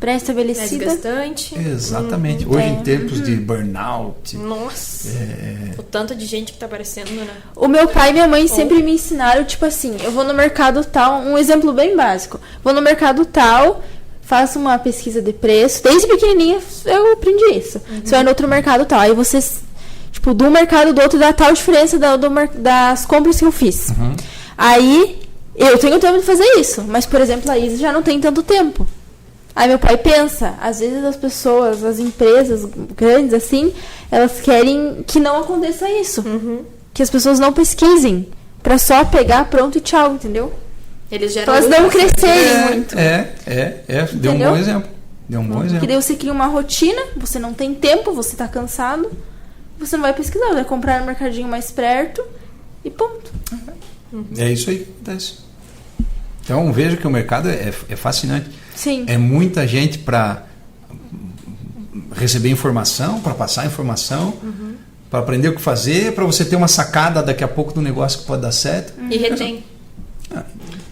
pré-estabelecida. Desgastante. Exatamente. Hoje, em tempos de burnout. Nossa. O tanto de gente que tá aparecendo, né? O meu pai e minha mãe sempre me ensinaram, tipo assim, eu vou no mercado tal, um exemplo bem básico. Vou no mercado tal, faço uma pesquisa de preço. Desde pequenininha eu aprendi isso. Você vai no outro mercado tal, aí você, tipo, de um mercado do outro dá tal diferença das compras que eu fiz. Aí, eu tenho tempo de fazer isso, mas, por exemplo, a Isa já não tem tanto tempo. Aí meu pai pensa, às vezes as pessoas, as empresas grandes assim, elas querem que não aconteça isso. Que as pessoas não pesquisem, pra só pegar, pronto e tchau, entendeu? Eles geram Pra elas não crescerem muito. Deu um bom exemplo. Que daí você cria uma rotina, você não tem tempo, você tá cansado, você não vai pesquisar, vai comprar no mercadinho mais perto e ponto. É isso aí que acontece. Então veja que o mercado é fascinante. Sim. É muita gente para receber informação, para passar informação, para aprender o que fazer, para você ter uma sacada daqui a pouco do negócio que pode dar certo. E retém.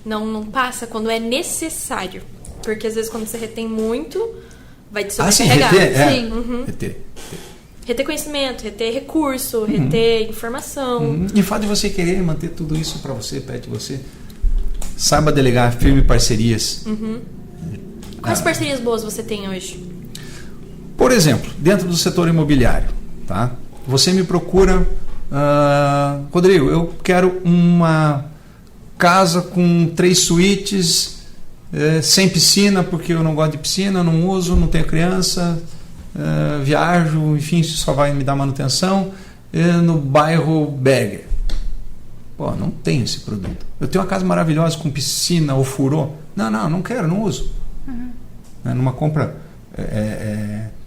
Não passa quando é necessário. Porque às vezes quando você retém muito, vai te sobrecarregar. Reter. Reter conhecimento, reter recurso, reter informação. E o fato de você querer manter tudo isso para você, perto de você, saiba delegar, firme parcerias. Quais parcerias boas você tem hoje? Por exemplo, dentro do setor imobiliário, tá? Você me procura, Rodrigo, eu quero uma casa com 3 suítes, sem piscina, porque eu não gosto de piscina, não uso, não tenho criança, viajo, enfim, só vai me dar manutenção, no bairro Berger. Pô, não tenho esse produto. Eu tenho uma casa maravilhosa com piscina ou furô. Não quero, não uso. Numa compra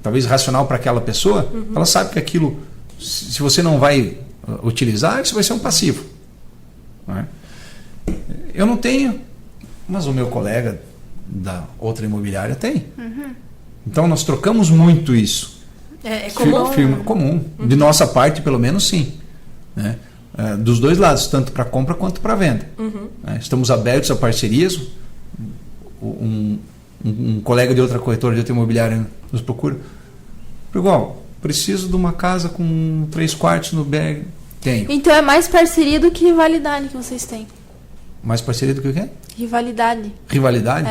talvez racional para aquela pessoa, ela sabe que aquilo, se você não vai utilizar, isso vai ser um passivo. Não é? Eu não tenho, mas o meu colega da outra imobiliária tem. Então nós trocamos muito isso. É comum? Comum. De nossa parte, pelo menos, sim. Né? Dos dois lados, tanto para compra quanto para venda. Estamos abertos a parcerias. Um colega de outra corretora de outra imobiliária nos procura. Igual, preciso de uma casa com 3 quartos no Berg. Tenho. Então é mais parceria do que rivalidade que vocês têm. Mais parceria do que o quê? Rivalidade. Rivalidade?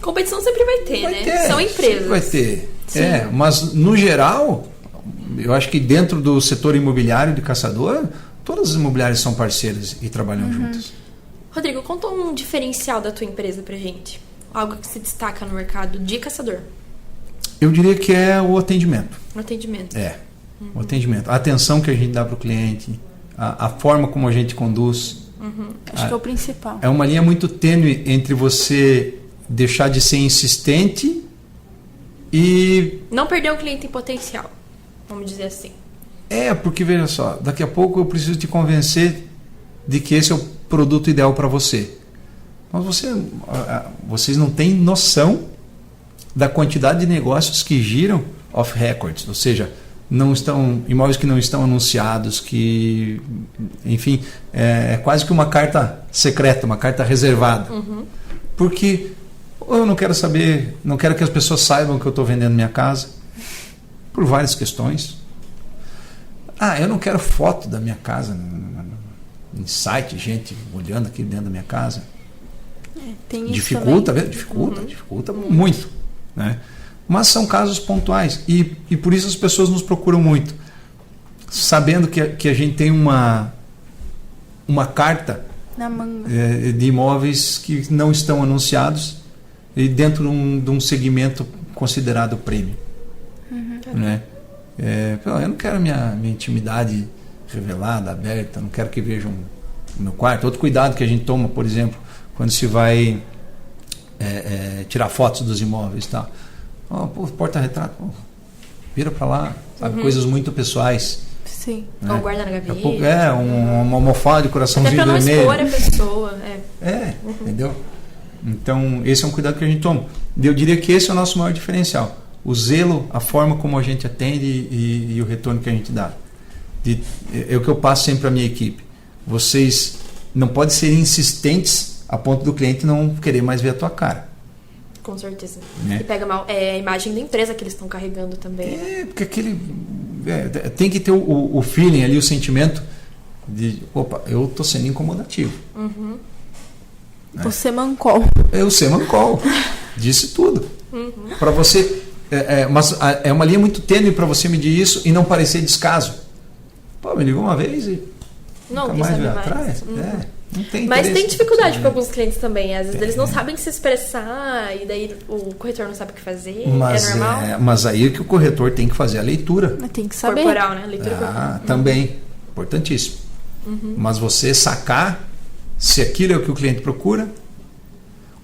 Competição sempre vai ter, São empresas. Vai ter. Mas no geral, eu acho que dentro do setor imobiliário de Caçador, todas as imobiliárias são parceiras e trabalham juntas. Rodrigo, conta um diferencial da tua empresa pra gente. Algo que se destaca no mercado de Caçador. Eu diria que é o atendimento. O atendimento. O atendimento. A atenção que a gente dá para o cliente, a forma como a gente conduz. Acho que é o principal. É uma linha muito tênue entre você deixar de ser insistente e... Não perder o cliente em potencial, vamos dizer assim. Porque veja só, daqui a pouco eu preciso te convencer de que esse é o produto ideal para você. Mas vocês não têm noção da quantidade de negócios que giram off records, ou seja, imóveis que não estão anunciados, que, enfim, é quase que uma carta secreta, uma carta reservada. Porque eu não quero saber, não quero que as pessoas saibam que eu estou vendendo minha casa, por várias questões. Eu não quero foto da minha casa em site, gente olhando aqui dentro da minha casa. Tem isso dificulta muito, né? Mas são casos pontuais e por isso as pessoas nos procuram muito, sabendo que a gente tem uma carta na manga de imóveis que não estão anunciados e dentro de um segmento considerado premium. Né? Eu não quero minha intimidade revelada, aberta, não quero que vejam o meu quarto. Outro cuidado que a gente toma, por exemplo, quando se vai tirar fotos dos imóveis e tal. Porta-retrato, vira para lá, sabe? Coisas muito pessoais. Sim. Né? Ou guarda na gaveta. Uma almofada de coraçãozinho vermelho. Até para não expor a pessoa. Entendeu? Então, esse é um cuidado que a gente toma. Eu diria que esse é o nosso maior diferencial. O zelo, a forma como a gente atende e o retorno que a gente dá. É o que eu passo sempre para a minha equipe. Vocês não podem ser insistentes a ponto do cliente não querer mais ver a tua cara. Com certeza. Né? E pega mal. É a imagem da empresa que eles estão carregando também. Porque tem que ter o feeling ali, o sentimento de, opa, eu tô sendo incomodativo. Uhum. Você mancou. Eu sei mancol. Disse tudo. Para você... mas é uma linha muito tênue para você medir isso e não parecer descaso. Pô, me ligou uma vez e Não, nunca quem mais sabe veio mais. atrás. Não tem Mas tem interesse. dificuldade para alguns clientes também. Às vezes eles não sabem se expressar e daí o corretor não sabe o que fazer. Mas, é normal. mas aí é que o corretor tem que fazer a leitura. Mas tem que saber. Corporal, né? Leitura corporal. Também. Importantíssimo. Mas você sacar se aquilo é o que o cliente procura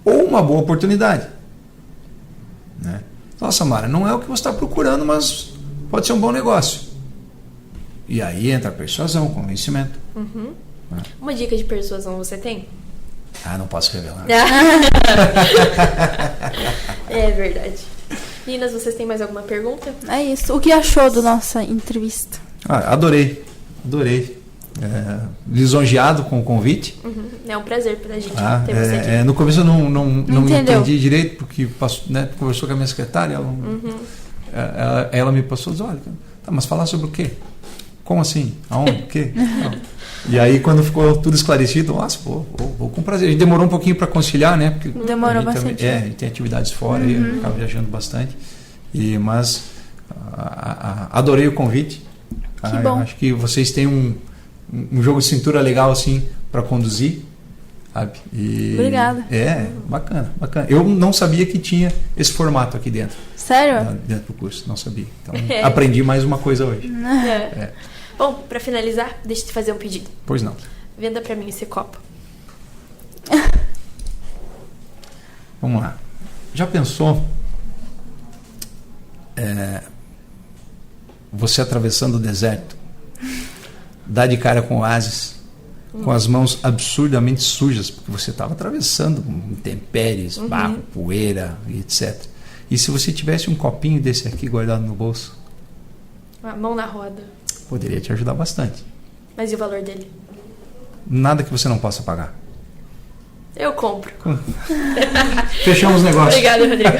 ou uma boa oportunidade. Né? Nossa, Mara, não é o que você está procurando, mas pode ser um bom negócio. E aí entra a persuasão, convencimento. Uma dica de persuasão você tem? Não posso revelar. É verdade. Meninas, vocês têm mais alguma pergunta? É isso. O que achou da nossa entrevista? Adorei. Lisonjeado com o convite. É um prazer pra gente ter você aqui. No começo eu não me entendeu. entendi direito, porque conversou com a minha secretária, ela me passou e disse, olha, tá, mas falar sobre o quê? Como assim? Aonde? O quê? E aí quando ficou tudo esclarecido, nossa, vou com prazer. A gente demorou um pouquinho para conciliar, né? Porque Demorou bastante. Também, a gente tem atividades fora, e eu ficava viajando bastante. Mas adorei o convite. Que bom. Acho que vocês têm um jogo de cintura legal assim para conduzir, sabe? Obrigada. Bacana. Eu não sabia que tinha esse formato aqui dentro. Sério? Dentro do curso, não sabia. Então, aprendi mais uma coisa hoje. Bom, pra finalizar, deixa eu te fazer um pedido. Pois não. Venda pra mim esse copo. Vamos lá. Já pensou você atravessando o deserto, dá de cara com oásis, com as mãos absurdamente sujas, porque você estava atravessando intempéries, barro, poeira e etc. E se você tivesse um copinho desse aqui guardado no bolso? A mão na roda. Poderia te ajudar bastante. Mas e o valor dele? Nada que você não possa pagar. Eu compro. Fechamos o negócio. Obrigada, Rodrigo.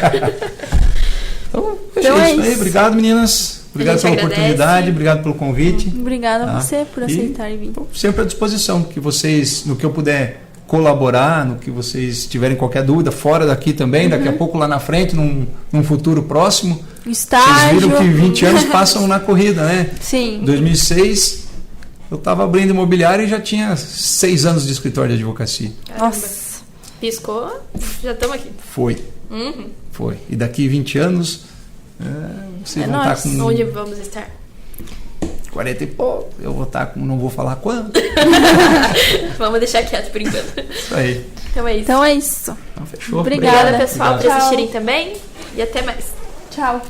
Então, Então é isso aí. isso. Obrigado, meninas. Obrigado pela agradece. oportunidade, obrigado pelo convite. Obrigada Tá? a você por aceitar e vir. Estou sempre à disposição, que vocês, no que eu puder colaborar, no que vocês tiverem qualquer dúvida, fora daqui também, daqui a pouco lá na frente, num futuro próximo. Estágio. Vocês viram que 20 anos passam na corrida, né? Sim. Em 2006, eu estava abrindo imobiliário e já tinha 6 anos de escritório de advocacia. Caramba. Nossa. Piscou, já estamos aqui. Foi. Foi. E daqui 20 anos, vocês vão nóis. estar com Onde vamos estar? 40 e pouco. Eu vou estar com, não vou falar quando. Vamos deixar quieto por enquanto. Isso aí. Então é isso. Então é isso. Então, fechou. Obrigada, Obrigada, pessoal, por Tchau. assistirem também. E até mais. Tchau.